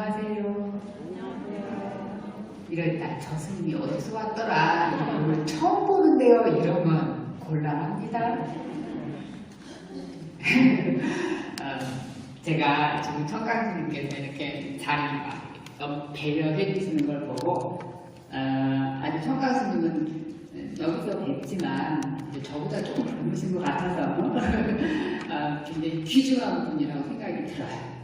안녕하세요. 이랬다. 저 스님이 어디서 왔더라. 이걸 처음 보는데요. 이러면 곤란합니다. 제가 지금 청강스님께서 이렇게 자리가 너무 배려해 주시는 걸 보고 아주 청강스님은 여기서 뵙지만 이제 저보다 조금 젊으신 것 같아서 굉장히 귀중한 분이라고 생각이 들어요.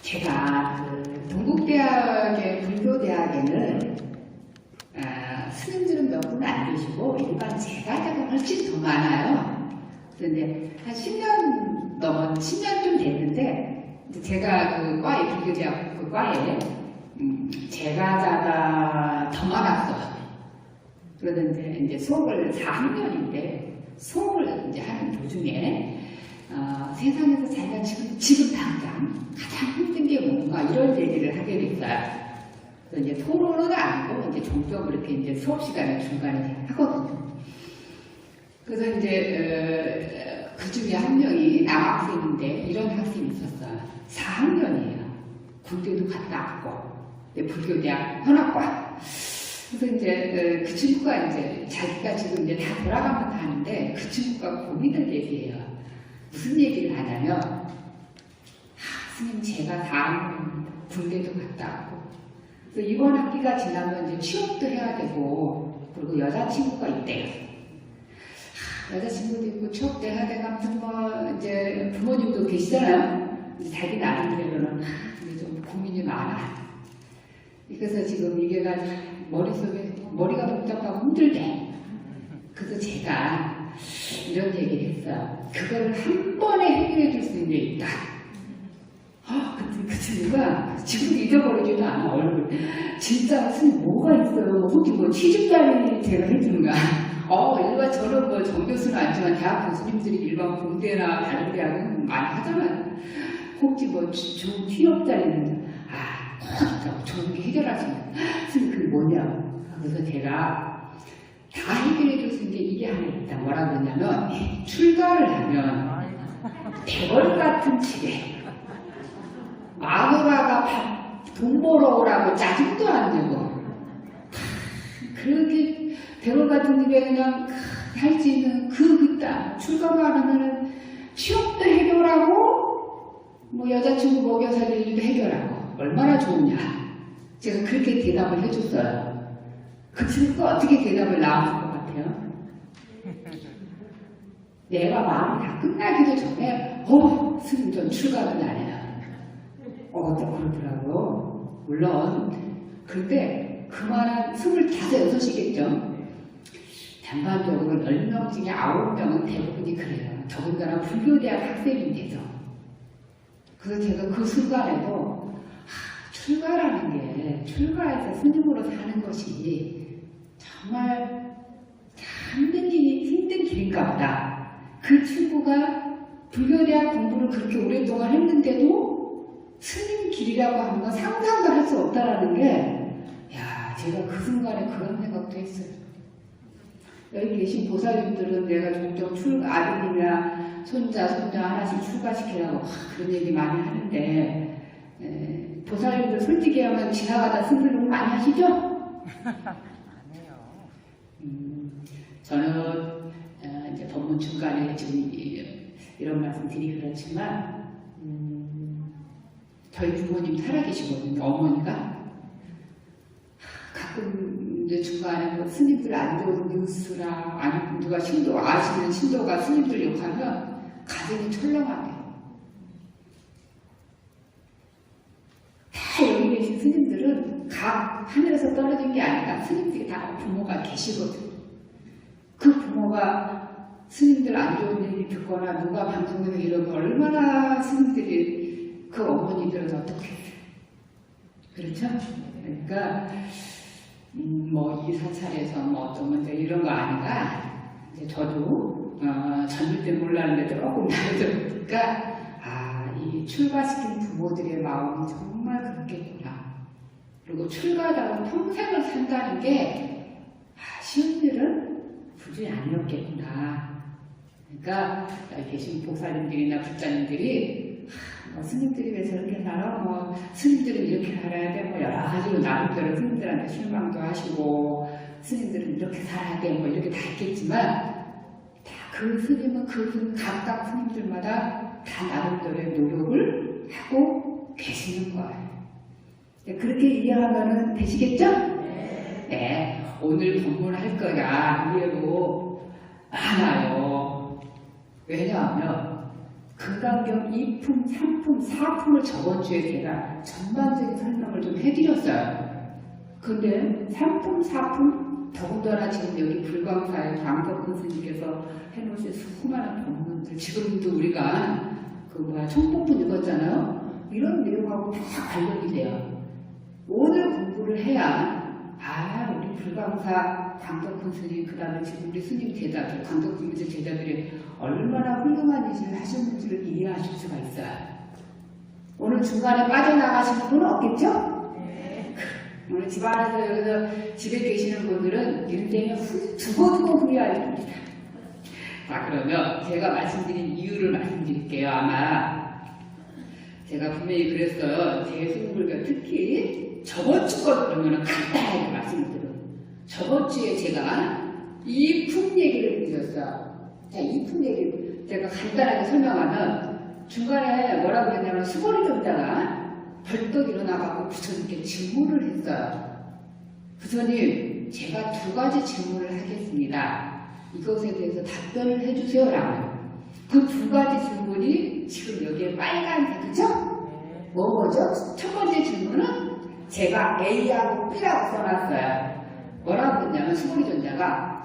제가 그 동국대학의 불교대학에는 스님들은 몇 분 안 계시고 일반 제자가 훨씬 더 많아요. 그런데 한 10년 넘은 10년쯤 됐는데 제가 그 과에 불교대학 그 과에 제자가 더 많았어요. 그러는데 이제 수업을 4학년인데 수업을 이제 하는 도중에 세상에서 자기가 지금 당장 가장 힘든 게 뭔가 이런 얘기를 하게 됐어요. 그래서 이제 토론은 아니고 이제 종종 이렇게 이제 수업 시간에 중간에 하거든요. 그래서 이제 그 중에 한 명이 남학생인데 이런 학생이 있었어요. 4학년이에요. 군대도 갔다 왔고 불교대학 현학과. 그래서 이제 그 친구가 이제 자기가 지금 이제 다 돌아가면서 하는데 그 친구가 고민을 얘기해요. 무슨 얘기를 하냐면 스님 제가 다음 군대도 갔다 왔고 그래서 이번 학기가 지나면 이제 취업도 해야 되고 그리고 여자친구가 있대요. 여자친구도 있고 취업도 해야 되고 아무튼 뭐 이제 부모님도 계시잖아요. 자기 나름대로는 이제 좀 고민이 많아. 그래서 지금 이게 머릿속에 머리가 복잡하고 힘들대. 그래서 제가 이런 얘기를 했어요. 그거를 한 번에 해결해 줄 수 있는 게 있다. 그 친구가 지금 잊어버리지도 않아, 얼굴. 진짜 무슨 뭐가 있어요. 혹시 뭐 취직자리 제가 해주는가. 일반 저런 뭐 정교수는 아니지만 대학 교수님들이 일반 공대나 다른 대학은 많이 하잖아요. 혹시 뭐 좋은 취업자리는 꼭 좋은 게 해결하시면. 선생님 그게 뭐냐. 그래서 제가 다 해결해 줄 수 있는 게 이게 하나 있다. 뭐라고 했냐면 출가를 하면 대궐 같은 집에 마누라가 돈 벌어오라고 짜증도 안 내고 그렇게 대궐 같은 집에 그냥 할 수 있는 그따 출가만 하면 취업도 해결하고 뭐 여자친구 먹여 살릴 일도 해결하고 얼마나 좋으냐. 제가 그렇게 대답을 해줬어요. 그 친구가 어떻게 대답을 나왔을 것 같아요? 내가 마음이 다 끝나기도 전에 스님 전 출가는 안 해요. 또 그러더라고요. 물론 그때 그만한 25, 6이겠죠. 전반적으로 10명 중에 9명은 대부분이 그래요. 더군다나 불교대학 학생인데도. 그래서 제가 그 순간에도 출가라는 게 출가해서 스님으로 사는 것이 정말 힘든 길인가 보다. 그 친구가 불교대학 공부를 그렇게 오랫동안 했는데도 스님 길이라고 하는 건 상상도 할 수 없다라는 게 제가 그 순간에 그런 생각도 했어요. 여기 계신 보살님들은 내가 종종 아드님이나 손자 하나씩 출가시키라고 그런 얘기 많이 하는데 보살님들 솔직히 하면 지나가다 스님들 많이 하시죠? 안 해요. 저는 이제 법문 중간에 지금 이런 말씀 드리기 그렇지만 저희 부모님 살아계시거든요. 어머니가 가끔 이제 중간에 뭐 스님들 안 좋은 뉴스라 아니면 누가 아시는 신도가 스님들 욕하면 가슴이 철렁하네요. 다 여기 계신 스님들은 각 하늘에서 떨어진 게 아니라 스님들이 다 부모가 계시거든요. 그 부모가 스님들 안 좋은 얘기 듣거나 누가 방송에서 이러면 얼마나 스님들이 그 어머니들은 어떻게 해요? 그렇죠? 그러니까 뭐 이 사찰에서 뭐 어떤 문제 이런 거 아니라 이제 저도 전일 때 몰랐는데 조금 나이들으니까 이 출가시킨 부모들의 마음이 정말 그렇겠구나. 그리고 출가하다가 평생을 산다는 게 쉬운 일은 굳이 아니었겠구나. 그러니까 여기 계신 보살님들이나 불자님들이 스님들이 왜 저렇게 살아? 뭐 스님들은 이렇게 살아야 돼? 뭐 여러 가지로 나름대로 스님들한테 실망도 하시고 스님들은 이렇게 살아야 돼? 뭐 이렇게 다 있겠지만 다 그 스님은 각각 스님들마다 다 나름대로의 노력을 하고 계시는 거예요. 그렇게 이해하면 되시겠죠? 네. 오늘 법문할 거가 의외로 많아요. 왜냐하면 금강경 2품, 3품, 4품을 저번 주에 제가 전반적인 설명을 좀 해드렸어요. 근데 3품, 4품, 더군다나 지금 여기 불광사의 광덕근 스님께서 해놓으신 수많은 법문들, 지금도 우리가 총법문 읽었잖아요. 이런 내용하고 다 관련이 돼요. 오늘 공부를 해야 우리 불광사 광덕근 스님, 그 다음에 지금 우리 스님 제자들, 광덕근 제자들이 얼마나 훌륭한 일을 하셨는지를 이해하실 수가 있어요. 오늘 중간에 빠져나가시는 분은 없겠죠? 네. 오늘 집안에서 여기서 집에 계시는 분들은 인생에 두고두고 후회할 겁니다. 자, 그러면 제가 말씀드린 이유를 말씀드릴게요. 아마 제가 분명히 그랬어요. 대승불교 특히 저번 주 것 그러면 간단하게 말씀을 드려요. 저번 주에 제가 이품 얘기를 드렸어요. 자, 이품 얘기를 제가 간단하게 설명하면 중간에 뭐라고 했냐면 수고리 정자가 벌떡 일어나가고 부처님께 질문을 했어요. 부처님, 제가 두 가지 질문을 하겠습니다. 이것에 대해서 답변을 해주세요. 라고. 그 두 가지 질문이 지금 여기에 빨간색, 그죠? 뭐죠? 첫 번째 질문은 제가 A하고 B라고 써놨어요. 뭐라고 했냐면 수고리존자가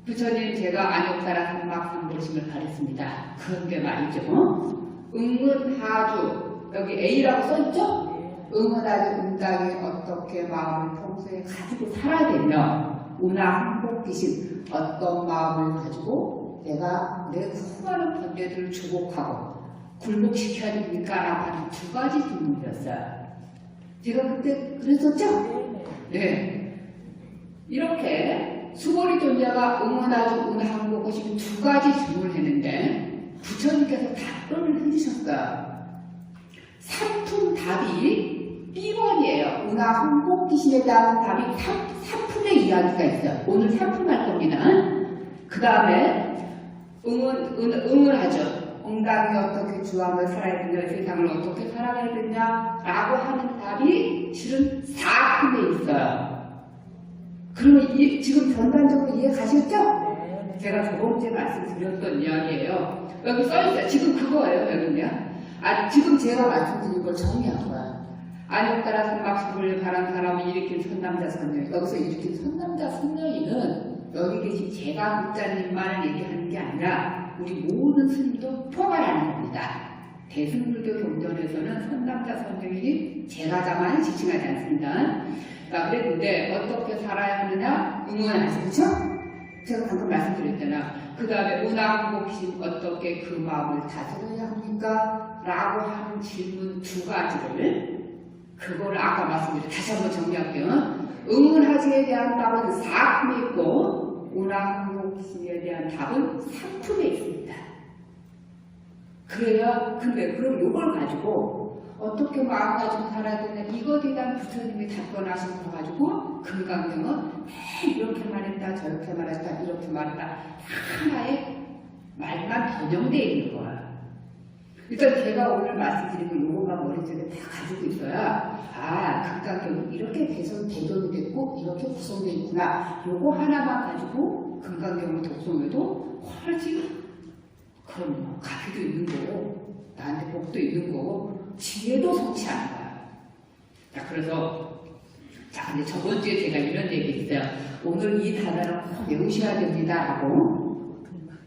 부처님, 제가 안욕사라 삼막삼보심을 바랬습니다. 그런데 말이죠. 응은하주, 여기 A라고 써있죠? 응은하주 응당이 어떻게 마음을 평소에 가지고 살아야 되며 운하항복기심, 어떤 마음을 가지고 내가 내 수많은 번뇌들을 주복하고 굴복시켜야 됩니까? 라고 하는 두 가지 질문이었어요. 제가 그때 그랬었죠? 네. 이렇게 수고리 존자가 응원하주 운항복기심 두 가지 질문을 했는데 부처님께서 답변을 해주셨어요. 3품 답이 B번이에요. 운하항복기심에 대한 답이 3품의 이야기가 있어요. 오늘 3품 할 겁니다. 그 다음에 응원하죠. 응당이 어떻게 주함을 살아야 되냐, 세상을 어떻게 살아가야 되냐 라고 하는 답이 실은 4품에 있어요. 그러면 지금 전반적으로 이해 가셨죠? 제가 저번주에 말씀드렸던 이야기예요. 여기 써있어요. 지금 그거예요. 여기는요. 지금 제가 말씀드린 걸 정리한 거야. 안욕따라 삼박수를 바란 사람이 일으킨 선남자 선녀. 여기서 일으킨 선남자 선녀이는 여기 계신 제가 국자님만을 얘기하는 게 아니라 우리 모든 스님도 포괄하는 겁니다. 대승불교 경전에서는 선남자 선녀인이 제가자만 지칭하지 않습니다. 자, 그랬는데 어떻게 살아야 하느냐? 응원하시죠? 제가 방금 말씀드렸잖아. 그 다음에 운항복심 어떻게 그 마음을 다스려야 합니까? 라고 하는 질문 두 가지를 그거를 아까 말씀드린 다시 한번 정리할게요. 응원하지에 대한 답은 4품에 있고 운항복심에 대한 답은 3품에 있습니다. 그래야 근데 그럼 이걸 가지고 어떻게 마음 가지고 살아야 되나 이것에 대한 부처님이 답변하신 거 가지고 금강경은 이렇게 말했다 저렇게 말했다 이렇게 말했다 하나의 말만 변형되어 있는 거야. 일단 제가 오늘 말씀드린 거 요것만 머릿속에 다 가지고 있어야 금강경이 이렇게 대전이 됐고 이렇게 구성되어 있구나. 요거 하나만 가지고 금강경을 독송해도 훨씬 그럼 가피도 있는 거고 나한테 복도 있는 거고 지혜도 성취하는 거야. 자, 그래서 근데 저번 주에 제가 이런 얘기 했어요. 오늘 이 단어를 꼭 외우셔야 됩니다 라고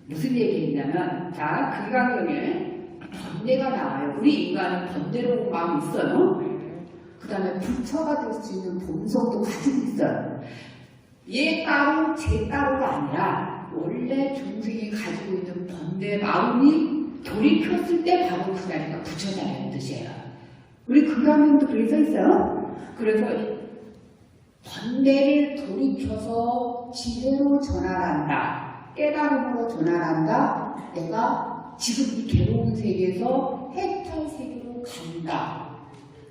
무슨 얘기했냐면 금강경에 번뇌가 나와요. 우리 인간은 번뇌로운 마음이 있어요. 그 다음에 부처가 될 수 있는 본성도 가지고 있어요. 얘 따로 제 따로가 아니라 원래 중생이 가지고 있는 번뇌 마음이 돌이켰을 때 바로 그 자리가 부처자라는 뜻이에요. 우리 금강경도 그렇게 써 있어요. 그래서 번뇌를 돌이켜서 지혜로 전환한다. 깨달음으로 전환한다. 내가 지금 이 괴로운 세계에서 헤쳐 해탈 세계로 간다.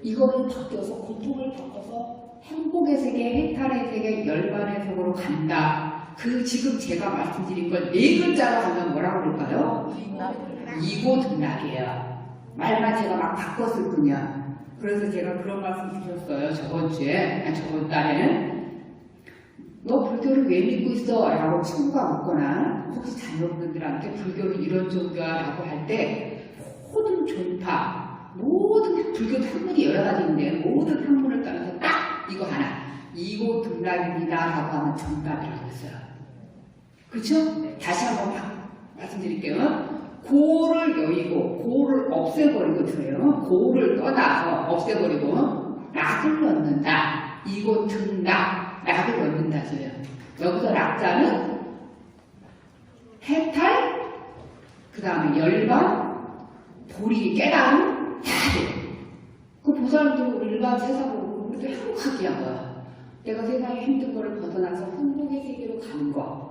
이거를 바뀌어서 고통을 바꿔서 행복의 세계, 해탈의 세계, 열반의 세계로 간다. 그 지금 제가 말씀드린 건 네 글자로 하면 뭐라고 그럴까요? 이고등락이에요. 말만 제가 막 바꿨을 뿐이야. 그래서 제가 그런 말씀 드렸어요. 저번 달에는 너 불교를 왜 믿고 있어? 라고 친구가 묻거나 혹시 자녀분들한테 불교는 이런 종교야 라고 할 때 모든 종파, 모든 불교 학문이 여러 가지인데 모든 학문을 따라서 딱 이거 하나 이고등락입니다 라고 하면 정답이라고 했어요. 그렇죠? 다시 한번 말씀드릴게요. 고를 여의고 고를 없애버리고 들어요. 고를 떠나서 없애버리고 락을 넣는다. 이고등락 락을 넣는다 소요. 여기서 락자는 해탈, 그 다음에 열반, 보리, 깨달음 다 돼. 그 보살님들이 우리 일반 세상으로 우리도 행복하게 한 거야. 내가 세상에 힘든 거를 벗어나서 행복의 세계로 가는 거.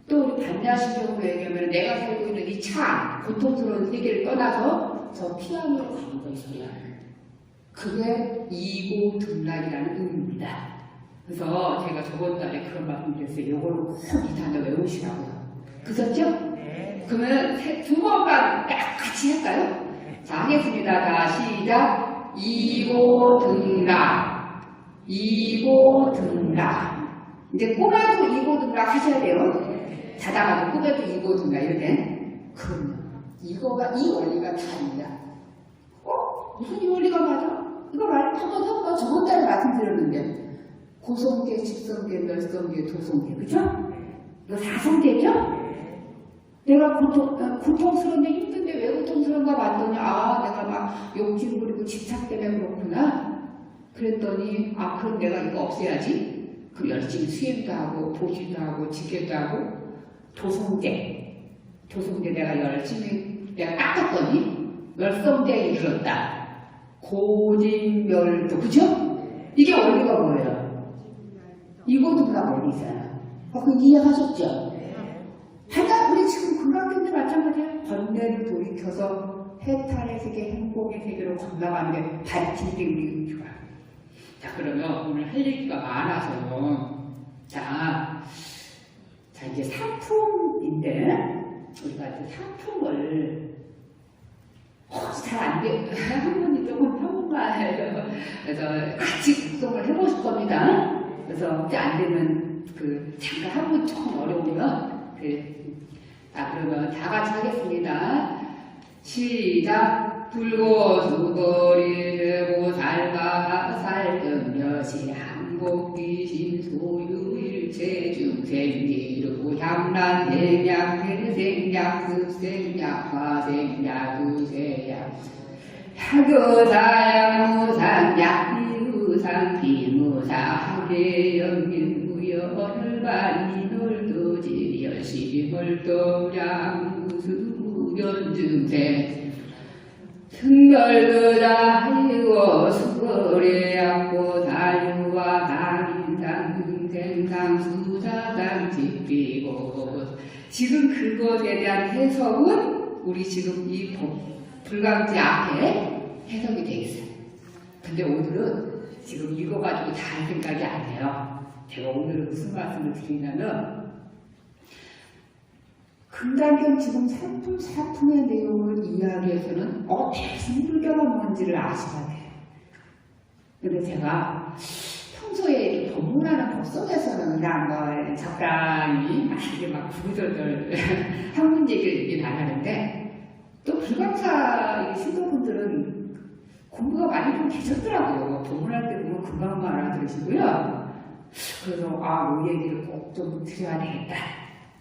또 우리 반야신경으로 얘기하면 내가 살고 있는 이 참 고통스러운 세계를 떠나서 저 피안으로 가는 거 이 소리야. 그게 이고등락이라는 의미입니다. 그래서 제가 저번 달에 그런 말씀 드렸어요. 요거는 꼭 이 단어 외우시라고요. 그렇죠? 네. 그러면 두 번만 딱 같이 할까요? 자, 하겠습니다. 자, 시작. 이고등락. 이고등락. 이제 꿈에도 이고등락 하셔야 돼요. 자다가도 꿈에도 이고등락 이럴 때. 그럼요. 이거가, 이 원리가 다입니다. 무슨 이 원리가 맞아? 이거 한번 해볼까? 저번 달에 말씀드렸는데. 고성계, 직성계, 멸성계, 도성계, 그죠? 이거 4성계죠? 내가 고통스러운데 힘든데 왜 고통스러운가 봤더니 내가 막 욕심 부리고 집착 때문에 그렇구나. 그랬더니 그럼 내가 이거 없애야지. 그럼 열심히 수행도 하고 보시도 하고 지게도 하고 도성계 내가 열심히 내가 깎았더니 멸성계에 이르렀다. 고진멸도, 그죠? 이게 원리가 뭐예요? 이고등락 원리 있어요. 그거 이해하셨죠? 하나 우리 지금 금강경도 마찬가지야. 번뇌를 돌이켜서 해탈의 세계, 행복의 세계로 건너가는 게 밝히는 게 우리 교화. 자, 그러면 오늘 할 얘기가 많아서요. 자 이제 상품인데 우리가 이제 상품을 잘 안 돼. 한 분이 조금 평범해요. 그래서 같이 구성을 해보실 겁니다. 그래서 안 되면 잠깐 한 분 조금 어려우면 그러면 다 같이 하겠습니다. 시작. 불고 수거리 되고 살가 살금여시 항복귀신 소유일체 중생기르고 향란 생약 대생약 습생약 화생약 우세약 하교사약 무상약 비무상 비무사 하계연민 무여혈반이 놀도지 열시물도량 무수무견증생 승멸그자이고 수거래약고 사유와 당인상 흥생상 수사상 집비고 지금 그것에 대한 해석은 우리 지금 이 불강지 앞에 해석이 되어 있어요. 근데 오늘은 지금 이거 가지고 다 할 생각이 안 해요. 제가 오늘은 무슨 말씀을 드리냐면 금강경 지금 사품의 내용을 이야기해서는 대승불교가 뭔지를 아셔야 돼요. 근데 제가 평소에 이렇게 법문하는 법석에서는 그냥 적당히 이게 막 구구절절 학문 얘기를 안 하는데 또 불광사 신도분들은 공부가 많이 좀 계셨더라고요. 법문할 때 보면 금방 알아들으시고요. 그래서 이 얘기를 꼭 좀 드려야 되겠다.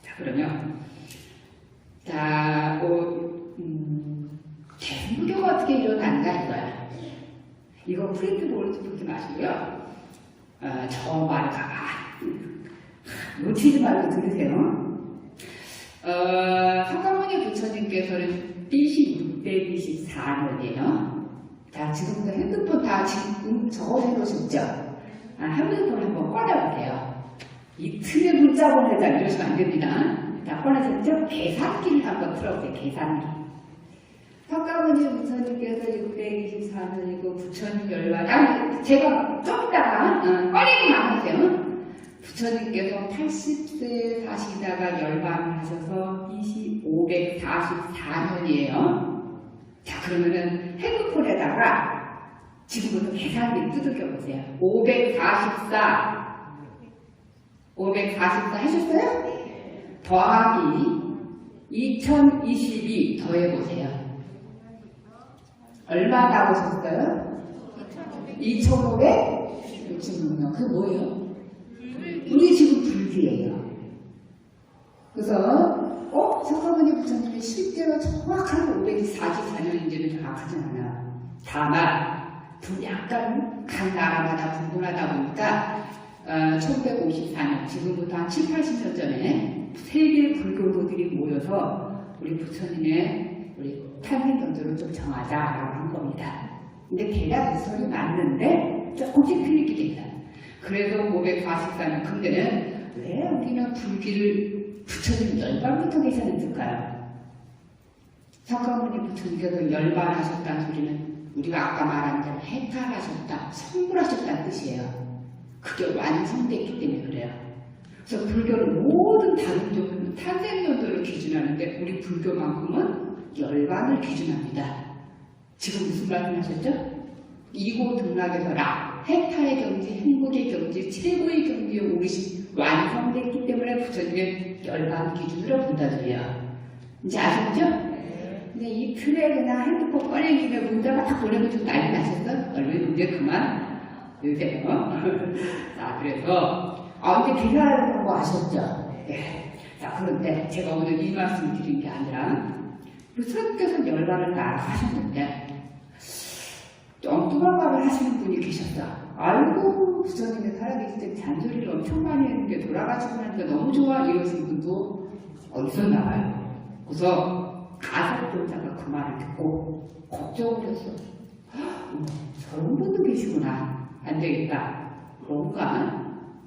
자, 그러면 대승불교가 어떻게 일어났는가 이거야. 이거 프린트 보지 마시고요. 저 말을 놓치지 말고 들으세요. 석가모니 부처님께서는 BC 624년이에요. 자, 지금부터 핸드폰 다 지금 적어서 해놓으셨죠? 핸드폰 한번 꺼내보세요. 이틀에 문자 보내자 이러시면 안 됩니다. 자, 꺼내셨죠? 계산기를 한번 틀어보세요. 계산기. 석가모니 부처님께서 624년이고 부처님 열반, 제가 좀 이따가 꺼내기만 하세요. 부처님께서 80세 사시다가 열반을 하셔서 544년이에요. 자, 그러면은 핸드폰에다가 지금부터 계산기 두들겨 보세요. 544 하셨어요? 더하기 2022 더해보세요. 얼마 나오셨어요? 2566년. 그게 뭐예요? 우리 지금 불기예요. 그래서 석가모니 부처님이 실제로 정확하게 544년인지는 정확하지 않아요. 다만 약간 각 나라마다 분분하다 보니까 1154년, 지금부터 한 7, 80년 전에 세계 불교도들이 모여서 우리 부처님의 우리 탄생 경전을 좀 정하자라고 한 겁니다. 근데 대략 그 소리 맞는데 조금씩 틀리게 됩니다. 그래서 544년, 근데는 왜 우리는 불기를 부처님 열반부터 계산했을까요? 석가모니 부처님께서 열반하셨다는 소리는 우리가 아까 말한 대로 해탈하셨다, 성불하셨다는 뜻이에요. 그게 완성됐기 때문에 그래요. 그래서 불교는 모든 다른 종교는 탄생연도를 기준하는데 우리 불교만큼은 열반을 기준합니다. 지금 무슨 말씀 하셨죠? 이고 등락에서라 해탈의 경지, 행복의 경지, 최고의 경지에 오르신 완성됐기 때문에 부처님의 열반 기준으로 본다더래요. 이제 아셨죠? 근데 이 트랙이나 핸드폰 꺼내기 전에 문자가 딱 보내면 좀 난리 나셨어? 얼른 이제 그만 요새요. 자, 그래서 근데 계산하는 거 아셨죠? 네. 자, 그런데 제가 오늘 이 말씀을 드린 게 아니라 스님께서 열반을 다 하셨는데 엉뚱한 말을 하시는 분이 계셨어. 아이고, 부처님이 살아계실 때 잔소리를 엄청 많이 했는데 돌아가시고 나니까 너무 좋아 이러신 분도 있었나 봐요. 그래서 가사존자가 그 말을 듣고 걱정을 했어. 저런 분도 계시구나. 안 되겠다. 뭔가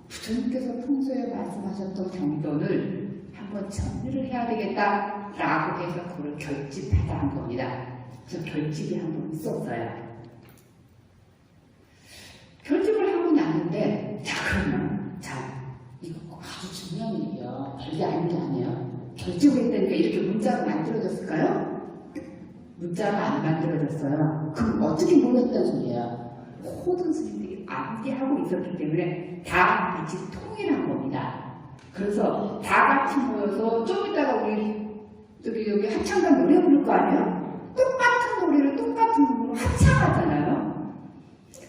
부처님께서 평소에 말씀하셨던 경전을 한번 정리를 해야 되겠다라고 해서 그걸 결집하자 한 겁니다. 그래서 결집이 한번 있었어요. 결집을 하고 났는데, 자, 그러면, 이거 아주 중요한 일이에요. 별게 아닌 게 아니에요. 결집을 했다니까 이렇게 문자가 만들어졌을까요? 문자가 안 만들어졌어요. 그럼 어떻게 모였단 소리예요? 모든 스님들이 암기하고 있었기 때문에 다 같이 통일한 겁니다. 그래서 다 같이 모여서 좀 이따가 우리 여기 합창단 노래 부를 거 아니에요? 똑같은 노래를 똑같은 부분으로 합창하잖아요.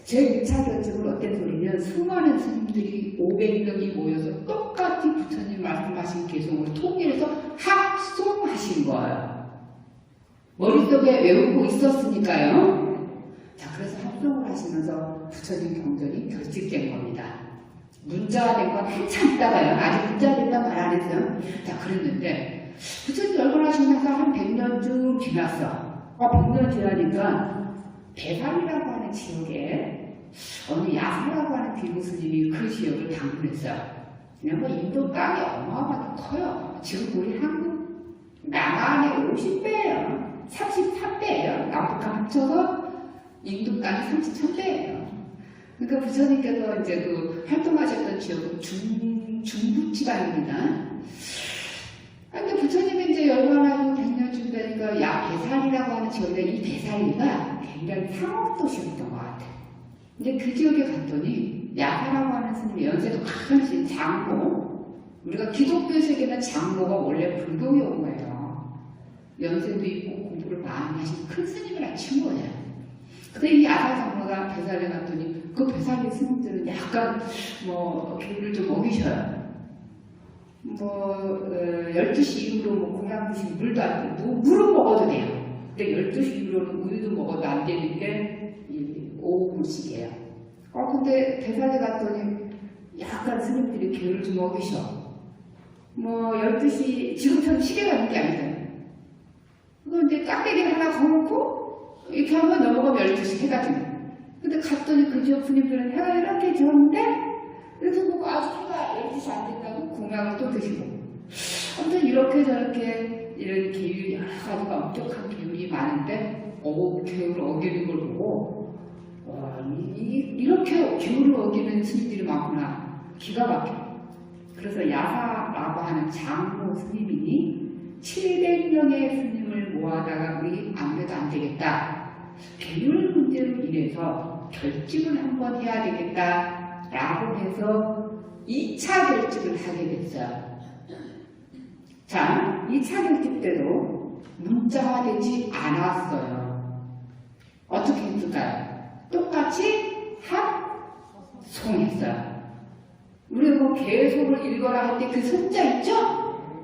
제 1차 결집은 어떤 소리냐? 수많은 스님들이 500명이 모여서 똑같이 부처님 말씀하신 개성으로 통일해서 합송하신 거예요. 머릿속에 외우고 있었으니까요. 자, 그래서 합송을 하시면서 부처님 경전이 결집된 겁니다. 문자화된 건 한참 있다가요. 아직 문자화된다고 말 안 했어요. 자, 그랬는데 부처님 열반하시면서 한 100년쯤 지났어. 100년 지나니까 배산이라고 하는 지역에 어느 야사라고 하는 비구 스님이 그 지역을 방문했어요. 그냥 인도 땅이 어마어마하게 커요. 지금 우리 한국 남한의 50배예요. 33배예요. 남북한 합쳐서 인도 땅이 33배예요. 그러니까 부처님께서 이제 그 활동하셨던 지역은 중부 지방입니다. 근데 부처님이 이제 열반하고 100년쯤 되니까 배산이라고 하는 지역에 이 배산이가 굉장히 상업도시였던 것 같아요. 근데 그 지역에 갔더니 야사라고 하는 스님이 연세도 큰 장모, 우리가 기독교 세계는 장모가 원래 불교에 온 거예요. 연세도 있고 공부를 많이 하신 큰 스님을 아친 거예요. 근데 이 야사 장모가 배산에 갔더니 그 배산의 스님들은 약간 교육을 좀 먹이셔요. 12시 이후로 공양 드시고 물도 안 돼요. 물은 먹어도 돼요. 근데 12시 이후로는 우유도 먹어도 안 되는 게 오후 물식이에요. 근데 배산에 갔더니 약간 스님들이 교육을 좀 먹이셔. 12시, 지금처럼 시계가 있는 게 아니잖아요. 근데 깍대기를 하나 걸고 이렇게 한번 넘어가면 12시 해가 지네. 근데 갔더니 그 지역 스님들은 해가 이렇게 지었는데 이렇게 보고 아주 해가 12시 안 된다고 공양을 또 드시고. 아무튼 이렇게 저렇게 이런 계율이 여러 가지가 엄격한 계율이 많은데 계율을 어기는 걸 보고 이렇게 계율을 어기는 스님들이 많구나. 기가 막혀. 그래서 야사라고 하는 장로 스님이 700명의 스님을 모아다가 우리 아무래도 안 되겠다. 계율 문제로 인해서 결집을 한번 해야 되겠다 라고 해서 2차 결집을 하게 됐어요. 자, 2차 결집 때도 문자화되지 않았어요. 어떻게 했을까요? 똑같이 합송했어요. 우리 뭐 계속을 읽어라 할 때 그 손자 있죠?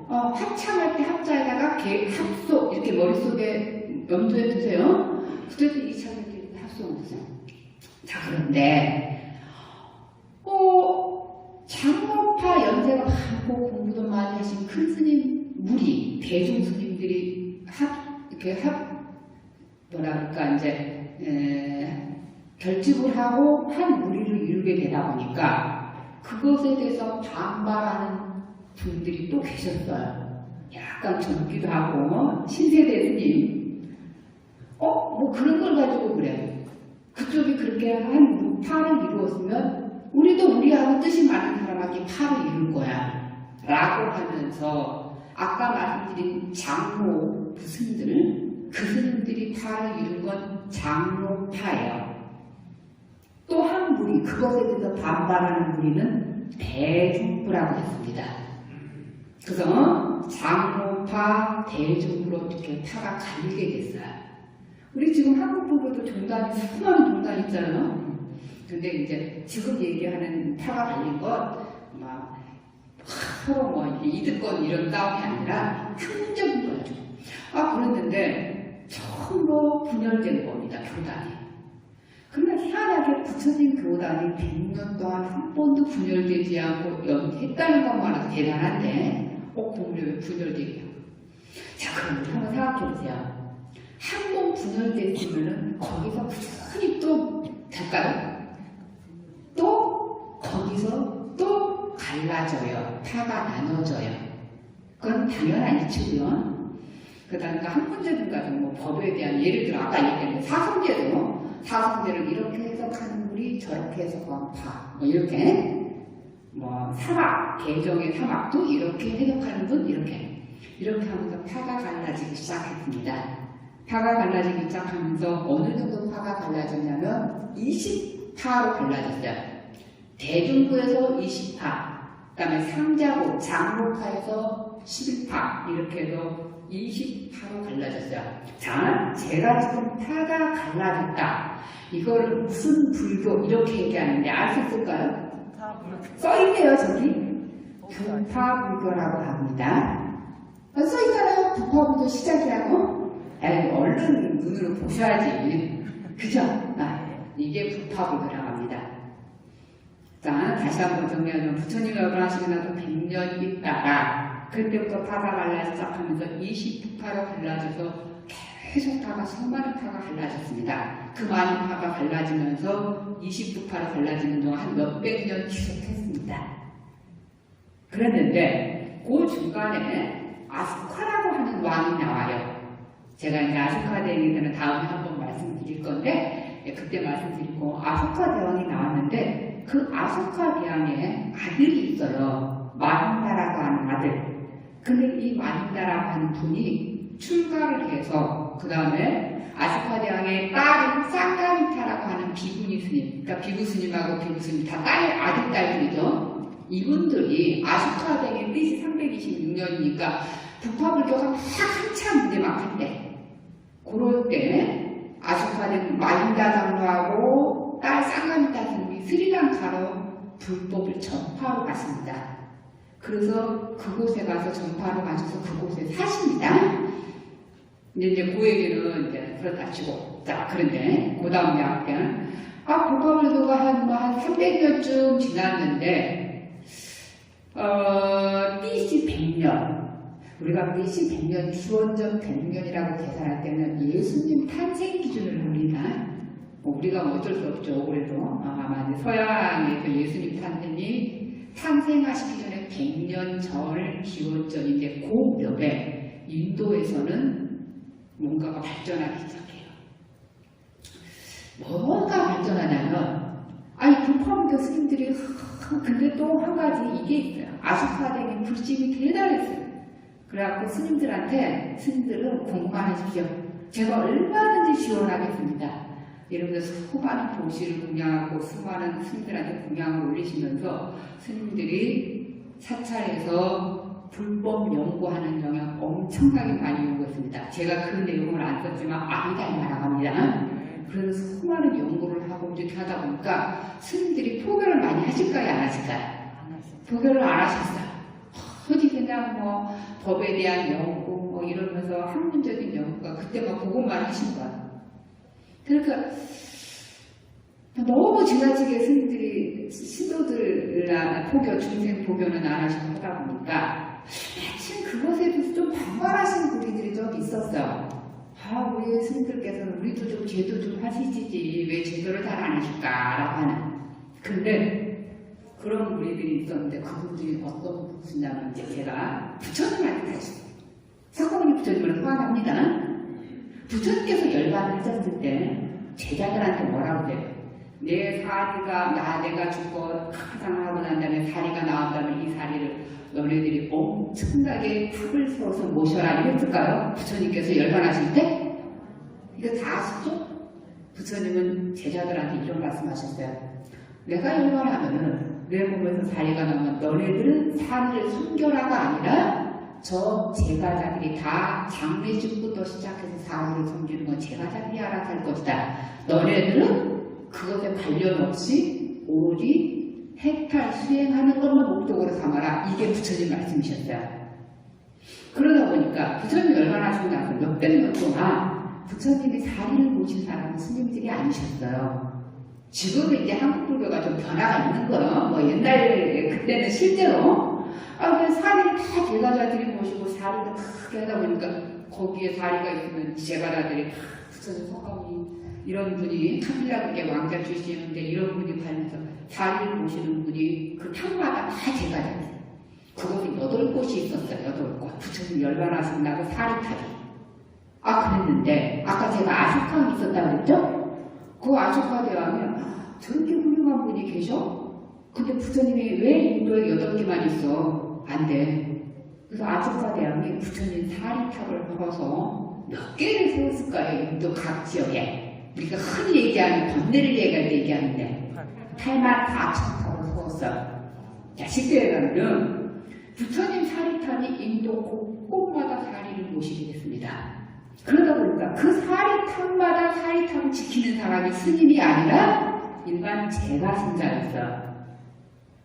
합창할 때 합자에다가 합소 이렇게 머릿속에 염두에 두세요. 그래서 2차 결집 합송을 했어요. 자, 그런데 장로파 연세가 많고 공부도 많이 하신 큰 스님 무리, 대중 스님들이 결집을 하고 한 무리를 이루게 되다 보니까 그것에 대해서 반발하는 분들이 또 계셨어요. 약간 젊기도 하고 신세대 스님. 뭐 그런 걸 가지고 그래. 그쪽이 그렇게 한 파를 이루었으면 우리도 우리하고 뜻이 맞는 사람에게 파를 이룰 거야 라고 하면서 아까 말씀드린 장로 스님들, 그 스님들이 파를 이룬 건 장로파예요. 또 한 무리, 그것에 대해서 반발하는 무리는 대중부라고 했습니다. 그래서 장로파, 대중부로 이렇게 파가 갈리게 됐어요. 우리 지금 한국부도 종단이 수많은 종단 있잖아요. 근데 이제 지금 얘기하는 파가 갈린 것, 서로 이득권 이런 싸움이 아니라 학문적인 거죠. 그랬는데 처음으로 분열된 겁니다, 교단이. 그러나 희한하게 부처님 교단이 100년 동안 한 번도 분열되지 않고 했다는 것만으로도 대단한데, 그럼 왜 분열되게 하고? 자, 그럼 우리 한번 생각해 보세요. 한 번 분열됐으면은 거기서 꾸준히 또 될까요? 또 거기서 또 갈라져요. 파가 나눠져요. 그건 당연한 이치고요. 그러니까 학문적인 과정, 법에 대한 예를 들어 아까 얘기했는데 사성제를 이렇게 해석하는 분이 저렇게 해석하는 파, 이렇게 사막, 개정의 사막도 이렇게 해석하는 분 이렇게 하면서 파가 갈라지기 시작했습니다. 파가 갈라지기 시작하면서 어느 정도 파가 갈라졌냐면 20파로 갈라졌어요. 대중부에서 20파, 그 다음에 상자부, 장로파에서 11파 이렇게 해서 20파로 갈라졌어요. 자, 제가 지금 파가 갈라졌다. 이거를 무슨 불교 이렇게 얘기하는데 알 수 있을까요? 써있네요, 저기. 부파불교라고 합니다. 써있잖아요. 부파불교 시작이라고. 얼른 눈으로 보셔야지. 그죠? 이게 부파불교라고 합니다. 자, 다시 한번 정리하면 부처님이 열반하시고 나서 100년 있다가 그때부터 파가 갈라지기 시작하면서 20파로 갈라져서 계속 파가 수많은 파가 갈라졌습니다. 그 많은 파가 갈라지면서 20부파로 갈라지는 동안 한 몇백 년 지속했습니다. 그랬는데 그 중간에 아스카라고 하는 왕이 나와요. 제가 이제 아스카 대왕에 다음에 한번 말씀드릴 건데 그때 말씀드리고 아스카 대왕이 나왔는데 그 아스카 대왕의 아들이 있어요. 마힌다라고 하는 아들. 근데 이 마힌다라고 하는 분이 출가를 해서 그 다음에 아스카 대왕의 딸인 쌍가미타라고 하는 비구니 스님, 그러니까 비구 스님하고 비구 스님 다 아들 딸들이죠. 이분들이 아스카 대왕의 뜻이 326년이니까 부파불교가 한참 이제 막 할 때, 그럴 때 아스카 대왕 마힌다 장로하고 딸 쌍가미타 스님이 스리랑카로 불법을 전파하러 갔습니다. 그래서 그곳에 가서 전파하러 가셔서 그곳에 사십니다. 이제 그 얘기는 이제 그렇다 치고. 자, 그런데, 그 다음에 앞에는, 부파불교가 한 300년쯤 지났는데, BC 100년. 우리가 BC 100년, 주원전 100년이라고 계산할 때는 예수님 탄생 기준을 합니다. 우리가 어쩔 수 없죠. 그래도 아마 서양에서 예수님 탄생이 탄생하시기 전에 100년 전 기원전인데 그 무렵에 인도에서는 뭔가가 발전하기 시작해요. 뭐가 발전하냐면, 불파운드 스님들이, 근데 또 한 가지 이게 있어요. 아슈카데미 불심이 대단했어요. 그래갖고 스님들은 공부만 하십시오. 제가 얼마든지 지원하겠습니다. 이러면서 수많은 도시를 공양하고 수많은 스님들한테 공양을 올리시면서 스님들이 사찰에서 불법 연구하는 영향 엄청나게 많이 요구했습니다. 제가 그 내용을 안 썼지만 아니다 말합니다. 그래서 수많은 연구를 하고 이렇게 하다 보니까 스님들이 포교를 많이 하실까요? 안 하실까요? 포교를 안 하셨어요. 어디 그냥 뭐 법에 대한 연구 뭐 이러면서 학문적인 연구가 그때 막 그것만 하신 거야. 그러니까 너무 지나치게 스님들이 신도들이나 포교, 중생 포교는 안 하시고 하다 보니까 마침 그것에 대해서 좀 반발하시는 분들이 좀 있었어요. 우리 스님들께서는 우리도 좀 제도 좀 하시지 왜 제도를 잘 안 하실까라고 하는. 근데 그런 무리들이 있었는데 그분들이 어떤 분이냐면 이제 제가 부처님한테 다시 석가모니 부처님을 소환합니다. 부처님께서 열반을 하셨을 때 제자들한테 뭐라고 해요? 내가 죽고 항상하고 난 다음에 사리가 나온다면 이 사리를 너네들이 엄청나게 탑을 세워서 모셔라 이랬을까요? 부처님께서 열반하실 때? 이거 다 아시죠? 부처님은 제자들한테 이런 말씀하셨어요. 내가 열반하면은 내 몸에서 사리가 나오면 너네들은 사리를 숨겨라가 아니라 저 제가자들이 다 장례식부터 시작해서 사리를 숨기는 건 제가자들이 알아서 할 것이다. 너네들은 그것에 관련 없이 오직 해탈 수행하는 것만 목적으로 삼아라. 이게 부처님 말씀이셨어요. 그러다 보니까 부처님 열반하시고 나서 몇백 년 동안 부처님이 사리를 보신 사람은 스님들이 아니셨어요. 지금은 이제 한국 불교가 좀 변화가 있는 거예요. 뭐 옛날에 그때는 실제로 그 사리를 다 제가자들이 모시고 사리를 크게 하다 보니까 거기에 사리가 있으면 제가자들이 다 부처님 석가모니 이런 분이 카밀라국의 왕자 출신인데 이런 분이 가면서 사리를 모시는 분이 그 탕마다 다 제가자들. 그것이 8곳이 있었어요. 8곳. 부처님 열반하신다고 사리탑이. 그랬는데 아까 제가 아쇼카가 있었다고 그랬죠? 그 아쇼카 대왕에 저렇게 훌륭한 분이 계셔? 근데 부처님이 왜 인도에 8개만 있어? 안 돼. 그래서 아쇼카 대왕이 부처님 사리탑을 걸어서 몇 개를 세웠을까요? 인도 각 지역에. 우리가 흔히 얘기하는 번뇌를 얘기하는데 84,000탑을 세웠어요. 자, 쉽게 얘기하면 부처님 사리탑이 인도 곳곳마다 사리를 모시게 됐습니다. 그러다 보니까 그 사리탑마다 사리탑을 지키는 사람이 스님이 아니라 일반 제가신자였어요.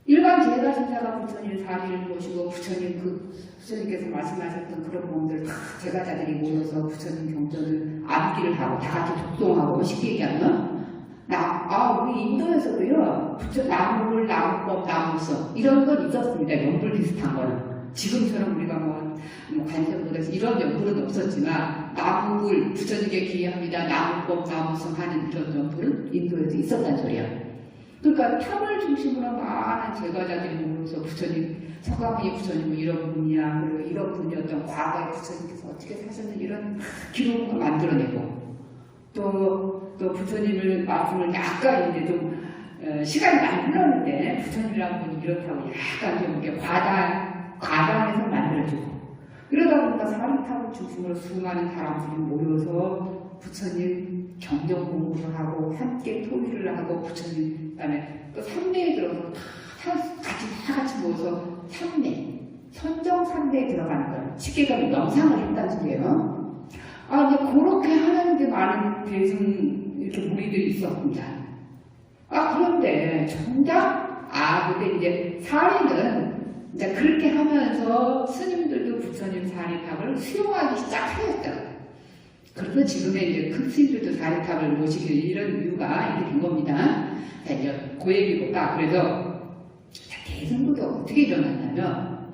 일반 제가신자가 부처님 사리를 모시고 부처님께서 말씀하셨던 그런 몸들 다 제가자들이 모여서 부처님 경전을 암기를 하고 다 같이 독송하고 쉽게 얘기하면 우리 인도에서도요 나무물, 나무법, 나무성 이런 건 있었습니다. 연불 비슷한 거는. 지금처럼 우리가 관세음보다서 이런 연불은 없었지만 나무물, 부처님께 기회합니다. 나무법, 나무성 하는 이런 연불은 인도에도 있었단 소리예요. 그러니까 탑을 중심으로 많은 제가자들이 모여서 부처님, 석가모니 부처님은 이런 분이야. 그리고 이런 분이었던 과거에 부처님께서 어떻게 사셨는지 이런 기록을 만들어내고 또 부처님을 말씀을 아까 이제 좀 시간이 많이 흘렀는데 부처님이라는 분이 이렇다고 약간 좀 이렇게 과장해서 만들어주고 그러다 보니까 사리탑을 중심으로 수많은 사람들이 모여서 부처님 경전 공부를 하고 함께 토의를 하고 부처님 그다음에 또 삼례에 들어서 다 같이 모여서 삼례 선정 삼례에 들어가는 거예요. 쉽게 가면 명상을 했다는 소리예요. 이제 그렇게 하는데 많은 대중 이렇게 무리들이 있었습니다. 그런데 정작 근데 이제 사리는 이제 그렇게 하면서 스님들도 부처님 사리탑을 수용하기 시작하였어요. 그래서 지금의 이제 큰 스님들도 사리탑을 모시게 이런 이유가 이렇게 된 겁니다. 자, 이제 그 얘기보다 그래서 대승부가 어떻게 일어났냐면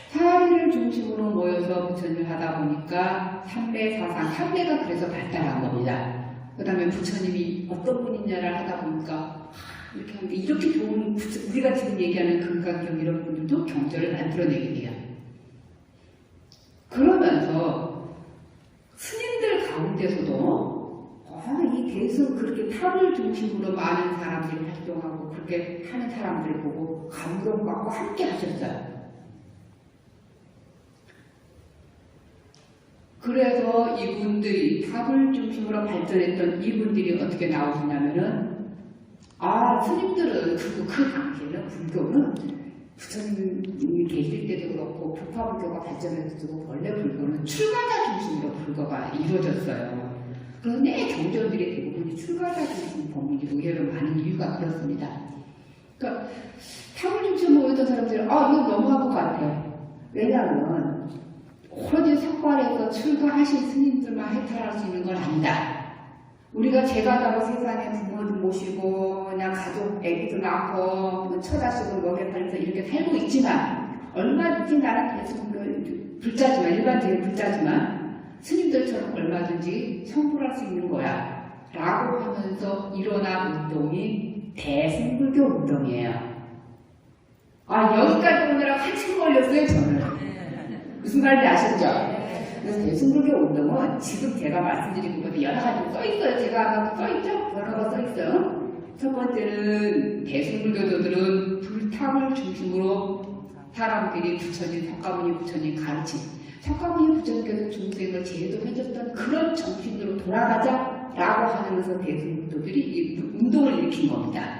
사리를 중심으로 모여서 부처님을 하다 보니까 삼례 사상, 삼례가 그래서 발달한 겁니다. 그 다음에 부처님이 어떤 분이냐를 하다 보니까 이렇게 하는데 이렇게 좋은 우리가 지금 얘기하는 금강경 이런 분들도 경전을 만들어내게 돼요. 그러면서 스님들 불타를 중심으로 많은 사람들이 활동하고 그렇게 하는 사람들을 보고 감동받고 함께 하셨어요. 그래서 이분들이 탑을 중심으로 발전했던 이분들이 어떻게 나오시냐면은, 스님들은 그 당시에는 불교는 부처님이 계실 때도 그렇고 불파불교가 발전할 때도 원래 불교는 출가자 중심으로 불교가 이루어졌어요. 그런데 경전들이 대부분이 출가자 중심 법문이고 의외로 많은 이유가 그렇습니다. 그러니까 탑을 중심으로 오던 사람들은 이거 너무한 것 같아요. 왜냐하면 오로지 석관에서 출가하신 스님들만 해탈할 수 있는 건 아니다. 우리가 제가다로 세상에 부모들 모시고 그냥 가족 애기도 낳고 처자식을 먹여 살면서 이렇게 살고 있지만 얼마든지 나는 계속 불자지만 일반적인 불자지만 스님들처럼 얼마든지 성불할 수 있는 거야 라고 하면서 일어난 운동이 대승불교 운동이에요. 여기까지 오느라 한참 걸렸어요 저는. 무슨 말인지 아셨죠? 그래서 대승불교 운동은 지금 제가 말씀드린 것보다 여러 가지 써있어요. 제가 아까 써있죠? 여러 가 써있어요. 첫 번째는 대승불교도들은 불탑을 중심으로 사람들이 부처님, 석가모니 부처님 가르침, 석가모니 부처님께서 중생을 제도해줬던 그런 정신으로 돌아가자라고 하면서 대승불교들이 이 운동을 일으킨 겁니다.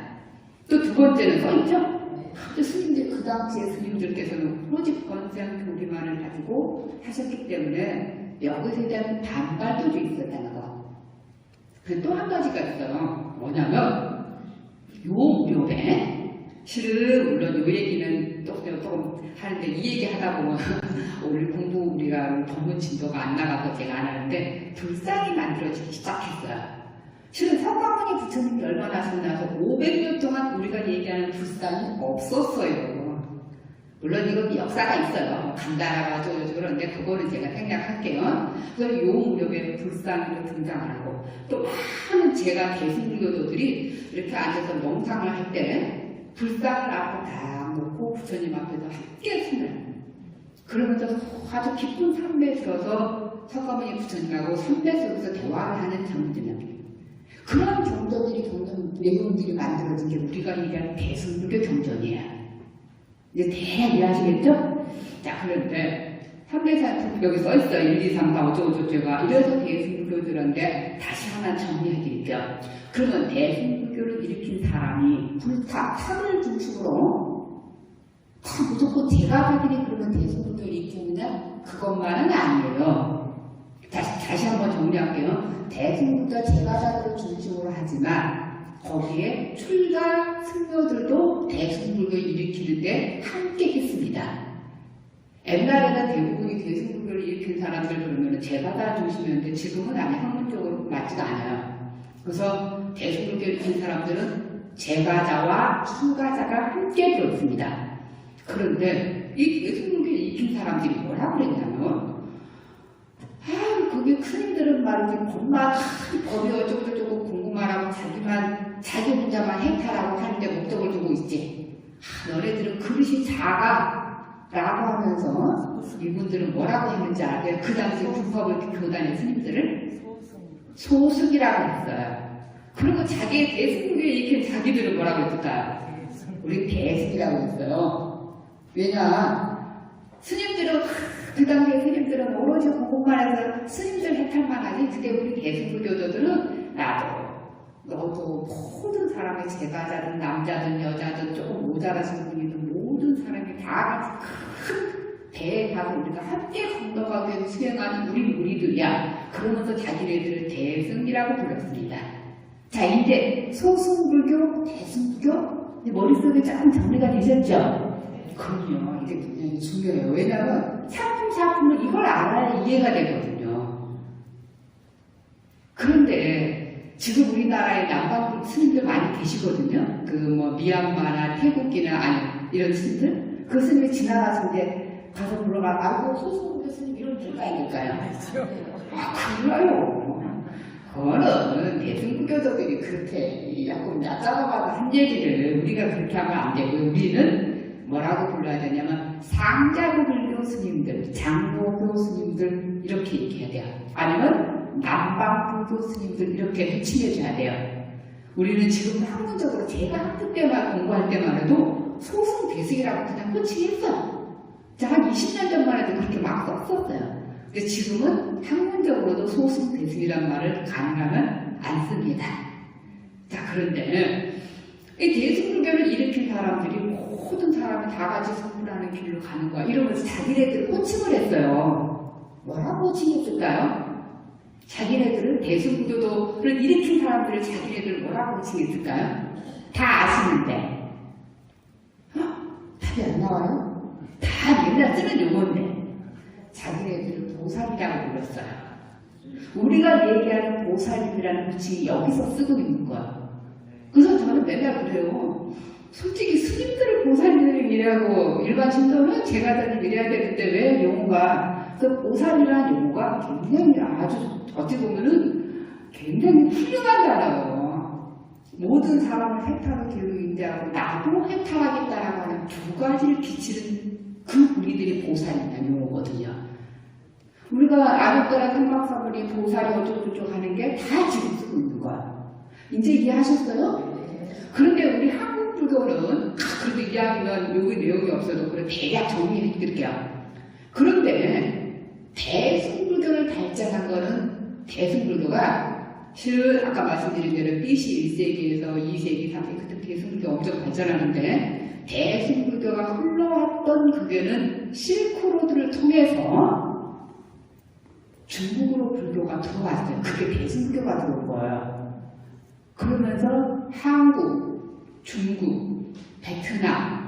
또 두 번째는 써있죠? 스님들, 그 당시에 스님들께서는 오로지 권세한 교리만을 가지고 하셨기 때문에 여기에 대한 반발도 좀 있었다는 거. 또 한 가지가 있어요. 뭐냐면, 묘배. 실은, 물론 요 얘기는 조금 하는데, 이 얘기 하다 보면, 우리가 법문 진도가 안 나가서 제가 안 하는데, 불상이 만들어지기 시작했어요. 실은 석가모니 부처님이 얼마나 하셨나서 500년 동안 우리가 얘기하는 불상이 없었어요. 물론 이건 역사가 있어요. 간단하고 어쩌고저쩌고 그런데 그거는 제가 생략할게요. 그래서 요 무렵에 불상으로 등장하고 또 많은 제가 대승불교도들이 이렇게 앉아서 명상을 할 때 불상을 앞에 다 놓고 부처님 앞에서 함께 숨을 그러면서 아주 깊은 삼배 들어서 석가모니 부처님하고 삼배 속에서 대화를 하는 경전입니다. 그런 경전들이 내용들이 만들어진 게 우리가 얘기하는 대승불교 경전이에요. 이제 대략 이해하시겠죠? 자, 그런데 삼대산 여기 써있어요. 1, 2, 3, 4, 어쩌고저쩌고가 이래서 대승불교들한테 다시 하나 정리해드릴게요. 그러면 대승불교를 일으킨 사람이 탑을 중심으로 다 무조건 제가자들이 그러면 대승불교를 일으켰느냐? 그것만은 아니에요. 다시 한번 정리할게요. 대승불교 제가자들을 중심으로 하지만 거기에 출가 승려들도 대승불교 일으키는데 함께 했습니다. 옛날에는 대부분이 대승불교를 일으킨 사람들 그러면 제가자 중심이었는데 지금은 아니 학문적으로 맞지가 않아요. 그래서 대승불교 일으킨 사람들은 제가자와 출가자가 함께 들었습니다. 그런데 이 대승불교 일으킨 사람들이 뭐라고 그랬냐면 거기 큰님들은 말이지 법이 어쩌고저쩌고 궁금하라고 자기 혼자만 해탈하고 하는데 목적을 두고 있지. 너네들은 그릇이 작아 라고 하면서 이분들은 뭐라고 했는지 아세요? 그 당시에 불법을 교단의 스님들을 소승이라고 했어요. 그리고 자기의 대승불교에 익힌 자기들은 뭐라고 했을까요? 우리 대승이라고 했어요. 왜냐 스님들은 그 당시에 스님들은 오로지 그것만 해서 스님들 해탈만 하지 근데 우리 대승불교도들은 너도 모든 사람의 제가자든 남자든 여자든 조금 모자라신 분이든 모든 사람이 다 같이 큰 배에 가서 우리가 함께 건너가게 수행하는 우리 무리들이야. 그러면서 자기네들을 대승이라고 불렀습니다. 자 이제 소승불교, 대승불교 머릿속에 조금 정리가 되셨죠? 그럼요. 이게 굉장히 중요해요. 왜냐하면 샤품샤품은 이걸 알아야 이해가 되거든요. 그런데 지금 우리나라에 남방 스님들 많이 계시거든요. 미얀마나 태국이나 이런 스님들. 그 스님이 지나가서 가서 물어봐. 소승불교 스님 이런 누가 있을까요? 그래요. 그거는 대승불교도들이 그렇게 약간 얕잡아봐서 한 얘기를 우리가 그렇게 하면 안 되고요. 우리는 뭐라고 불러야 되냐면 상자부불교 스님들, 장로교 스님들 이렇게 얘기해야 돼요. 아니면 남방불교 스님들 이렇게 칭해줘야 돼요. 우리는 지금 학문적으로 제가 학부 때만 공부할 때만 해도 소승 대승이라고 그냥 호칭했어요. 자, 한 20년 전만 해도 그렇게 막 썼었어요. 근데 지금은 학문적으로도 소승 대승이란 말을 가능하면 안 씁니다. 자, 그런데 이 대승불교를 일으킨 사람들이 모든 사람이 다 같이 성불하는 길로 가는 거야. 이러면서 자기네들 호칭을 했어요. 뭐라고 호칭했을까요? 자기네들은 대승불교를 일으킨 사람들을 자기네들 뭐라고 호칭했을까요? 다 아시는데. 답이 안 나와요? 다 맨날 쓰는 용어인데. 자기네들을 보살이라고 불렀어요. 우리가 얘기하는 보살이라는 호칭이 여기서 쓰고 있는 거야. 그래서 저는 맨날 그래요. 솔직히 스님들을 보살님이라고 일반 신도는 제가자님 이래야 되는데 왜 용어가, 그래서 보살이라는 용어가 굉장히 아주 어찌 보면은 굉장히 훌륭한 단어예요. 모든 사람을 해탈의 길로 인도하고 나도 해탈하겠다라고 하는 두 가지를 비치는 그 우리들이 보살이라는 용어거든요. 우리가 아랫가라 삼박사분이 보살이 어쩌고저쩌고 하는 게 다 지금 쓰고 있는 거야. 이제 이해하셨어요? 그런데 우리 한국 불교는 그래도 이해하면 여기 내용이 없어도 그래 대략 정리해드릴게요. 그런데 대승불교를 발전한 거는 대승불교가 실은 아까 말씀드린 대로 BC 1세기에서 2세기, 3세기 그때 대승불교 엄청 발전하는데 대승불교가 흘러왔던 그게는 실크로드를 통해서 중국으로 불교가 들어왔어요. 그게 대승불교가 들어온 거예요. 그러면서 한국, 중국, 베트남,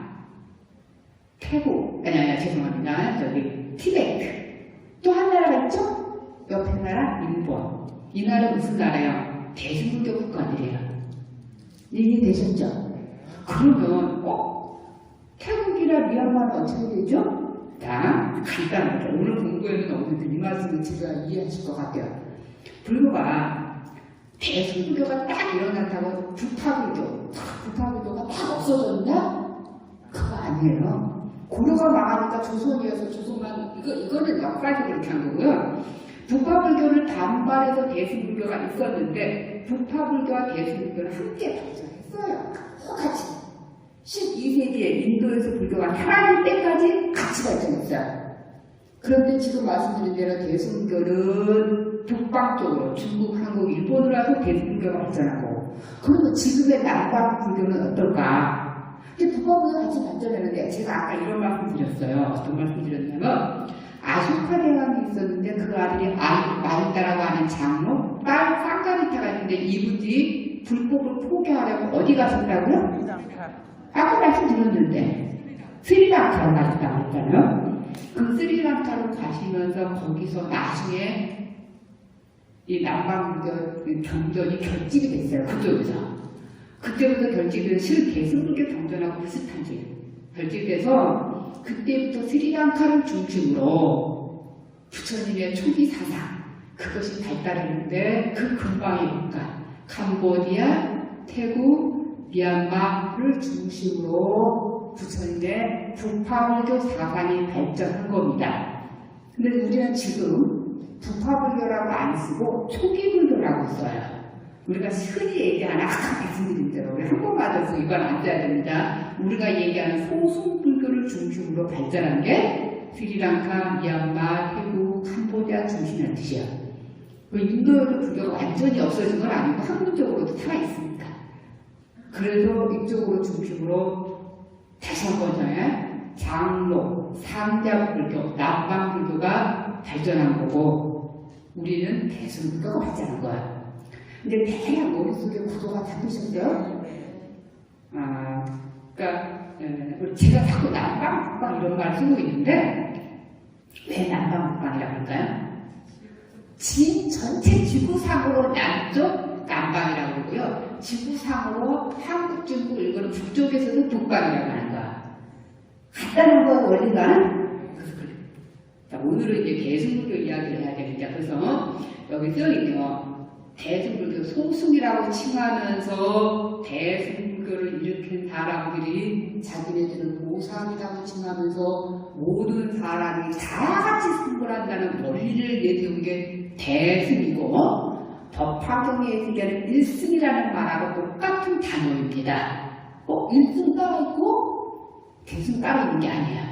태국, 죄송합니다. 저기 티베트. 또 한 나라가 있죠? 옆에 나라 일본. 이 나라 무슨 나라예요? 대승불교 국가들이에요. 이해되셨죠? 그러면 태국이나 미얀마는 어떻게 되죠? 자, 간단하게 오늘 공부에는 없는데 이 말씀을 제가 이해하실 것 같아요. 불교가 대승불교가 딱 일어났다고 부파불교가 딱 없어졌냐? 그거 아니에요. 고려가 망하니까 조선이어서 조선만 이거는 역사적으로 그렇게 한 거고요. 부파불교를 단발해서 대승불교가 있었는데 부파불교와 대승불교는 함께 발전했어요. 똑같이 12세기에 인도에서 불교가 사라질 때까지 같이 발전했어요. 그런데 지금 말씀드린 대로 대승불교는 북방 쪽으로 중국, 한국, 일본으로 해서 대승불교가 발전하고 그러면 지금의 남방불교는 어떨까? 근데 북방불교가 같이 발전했는데 제가 아까 이런 말씀 드렸어요. 어떤 말씀 드렸냐면 아쇼카 대왕이 있었는데 그 아들이 마인다라고 하는 장로, 딸 쌍가리타가 있는데 이분들이 불법을 포기하려고 어디 가셨다고요? 아까 말씀드렸는데 스리랑카로 가셨다고 했잖아요. 그 스리랑카로 가시면서 거기서 나중에 이 남방불교 경전이 결집이 됐어요. 그쪽에서. 그때부터 결집이 돼서 실은 대승불교 경전하고 비슷하지. 결집돼서 그때부터 스리랑카를 중심으로 부처님의 초기 사상 그것이 발달했는데 그 근방의 국가 캄보디아, 태국, 미얀마를 중심으로 부처님의 부파불교 사상이 발전한 겁니다. 근데 우리는 지금 부파불교라고 안 쓰고 초기불교라고 써요. 우리가 흔히 얘기하는 아까 말씀드린 대로 우리 한 번 맞아서 이건 안 써야 됩니다. 우리가 얘기하는 소승불교를 중심으로 발전한 게 스리랑카, 미얀마, 태국, 캄보디아 중심이라는 뜻이에요. 인도에도 불교가 완전히 없어진 건 아니고 학문적으로도 살아있습니다. 그래서 이쪽으로 중심으로 다시 한 번 전에 장로, 상자불교, 남방불교가 발전한 거고 우리는 대승불교가 발전한 거예요. 근데 대략 머릿속에 구도가 잡히셨어요? 그러니까 제가 자꾸 남방, 북방 이런 말을 쓰고 있는데 왜 남방, 북방이라고 할까요? 전체 지구상으로 남쪽 남방이라고 하고요. 지구상으로 한국, 중국, 일본은 북쪽에서도 북방이라고 하는 거야. 간단한 거야, 원리가? 그래서 그래. 자, 오늘은 이제 대승불교 이야기를 해야 되니까 그래서 여기 써있네요. 대승불교 소승이라고 칭하면서 대승불교를 일으킨 사람들이 자기네들은 보살이라고 칭하면서 모든 사람이 다 같이 승불한다는 원리를 내세운 게 대승이고 법화경에 의견은 1승이라는 말하고 똑같은 단어입니다. 1승 따로 있고 대승 따로 있는 게 아니야.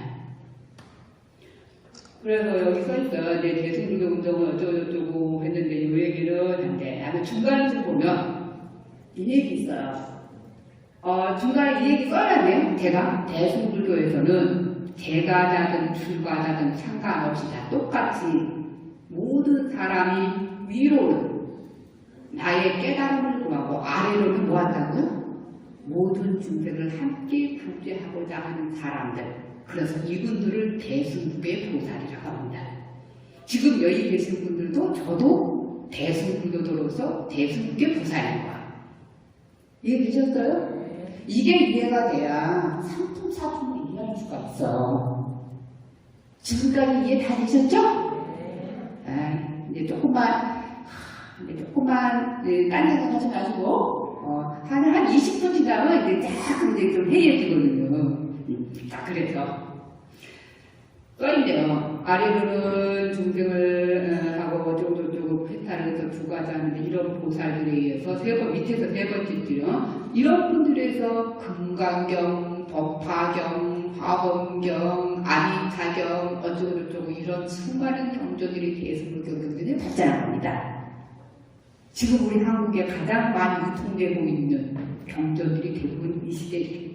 그래서 여기 써있어. 내 대승불교 운동은 어쩌고저쩌고 했는데 이 얘기를 한데 아마 중간에 좀 보면 이 얘기 있어요. 중간에 이 얘기 써야 돼요. 대승불교에서는 제가자든 출가자든 상관없이 다 똑같이 모든 사람이 위로는 나의 깨달음을 구하고 아래로는 뭐 한다고요? 모든 중생을 함께 구제하고자 하는 사람들. 그래서 이분들을 대승불교의 보살이라고 합니다. 지금 여기 계신 분들도 저도 대승불교도로서 대승불교의 보살인 거야. 이해되셨어요? 이게 이해가 돼야 상품사품을 이해할 수가 있어. 지금까지 이해 다 되셨죠? 이제 조금만 딴 생각 하지 마시고, 한 20분 지나면 이제 딱 이제 좀 해이해지거든요. 딱 그래서. 써있네요. 아래로는 중생을 하고 어쩌고저쩌고 회탈을 해서 두가자 하는데 이런 보살들에 의해서 밑에서 세 번째 줄이요. 이런 분들에서 금강경, 법화경, 화엄경, 아미타경, 어쩌고저쩌고 이런 수많은 경전들이 대승불교 경전에 발전합니다. 지금 우리 한국에 가장 많이 유통되고 있는 경전들이 대부분 이 시대에.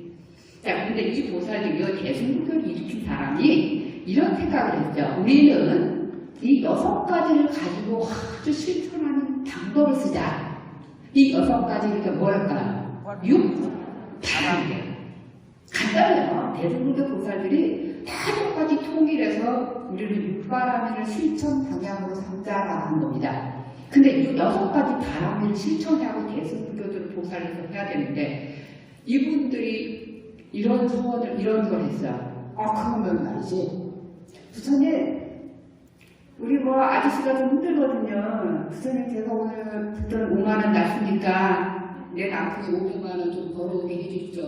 자, 근데 이 보살들이요, 대승불교를 일으킨 사람이 이런 생각을 했죠. 우리는 이 6가지를 가지고 아주 실천하는 방법을 쓰자. 이 6가지를 뭐랄까요? 6바람이에요. 간단해요. 대승불교 보살들이 다 똑같이 통일해서 우리는 6바람을 실천 방향으로 삼자라고 한 겁니다. 근데 이 6가지 바람을 실천하고 대승불교들을 보살에서 해야 되는데 이분들이 이런 소원을 이런 걸 했어요. 그러면 말이지. 부처님, 우리 아저씨가 좀 힘들거든요. 부처님, 제가 오늘 붙던 5만원 났으니까 내 남편이 500만원 좀 벌어오게 해주십시오.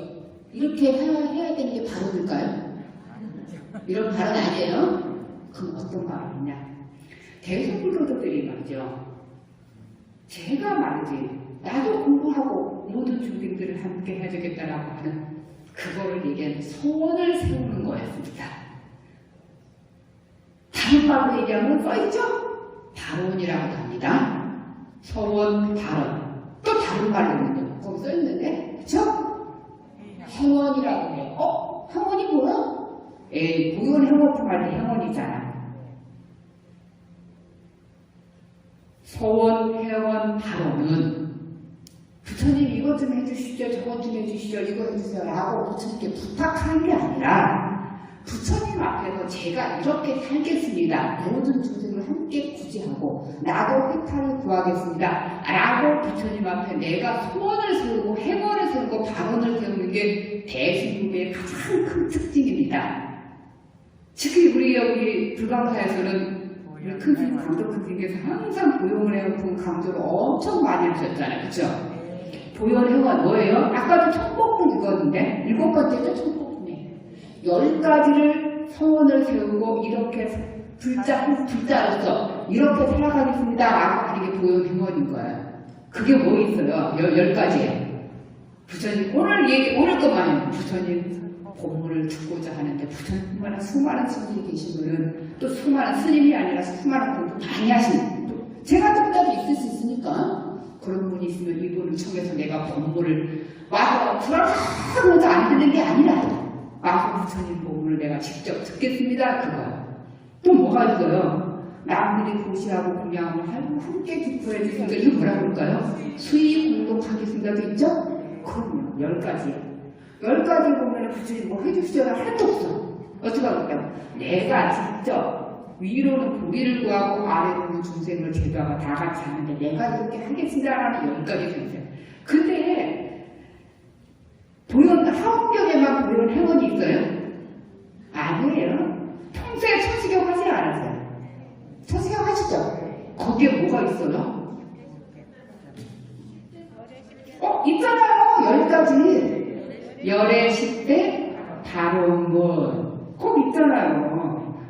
이렇게 해야 되는 게 발언일까요? 이런 발언 아니에요? 그럼 어떤 발언이냐? 대승불교도들이 말이죠. 제가 말이지, 나도 공부하고 모든 중생들을 함께 해야 되겠다라고 하는 그거를 얘기하는 소원을 세우는 거였습니다. 다른 말로 얘기하면 써있죠? 발언이라고 합니다. 소원, 발언. 또 다른 말로는요. 거기 써있는데, 그쵸? 행원이라고 해요. 행원이 뭐야? 보현 행원품 할 때 행원이잖아. 소원, 행원, 발언은 부처님 이것 좀 해주시죠, 저것 좀 해주시죠, 이거 해주세요 라고 부처님께 부탁하는 게 아니라 부처님 앞에서 제가 이렇게 살겠습니다. 모든 중생을 함께 구제하고 나도 회탈을 구하겠습니다. 라고 부처님 앞에 내가 소원을 세우고 행원을 세우고 발언을 세우는 게 대승불교의 가장 큰 특징입니다. 특히 우리 여기 불광사에서는 우리 큰 스님, 강도 큰 스님께서 항상 보용을 해놓고 강조를 엄청 많이 하셨잖아요. 그쵸? 보현행원 뭐예요? 아까도 청법문 읽었는데 7번째도 청법문이에요. 10가지를 소원을 세우고 이렇게 불자로서 이렇게 살아가겠습니다 라고 하는 게 보현행원인 거예요. 그게 뭐 있어요? 10가지예요. 부처님 오늘 것만 부처님 법문을 듣고자 하는데 부처님 수많은 스님이 계시면은 또 수많은 스님이 아니라 수많은 공부 많이 하시는 또 제가 듣다도 있을 수 있으니까 그런 분이 있으면 이분을 청해서 내가 법문을 와서 들어가고 안 듣는 게 아니라 와서 부처님 법문을 내가 직접 듣겠습니다. 그거요. 또 뭐가 있어요? 남들이 고시하고 공양을 함께 기뻐해 주시니까 이거 뭐라고 그럴까요? 수의 공동하겠습니다도 있죠? 그럼요. 10가지. 10가지 보면 부처님 뭐 해주시잖아. 하나도 없어. 어떻게 할까요? 내가 직접 위로는 보리를 구하고 아래로는 중생을 제도하고 다 같이 하는데 내가 이렇게 하겠습니다라는 10가지 중생. 근데 하원경에만 보이는 행원이 있어요? 아니에요. 평소에 천시경 하지 않았어요. 천시경 하시죠? 거기에 뭐가 있어요? 있잖아요. 10가지. 열애 10대 발언문 꼭 있잖아요.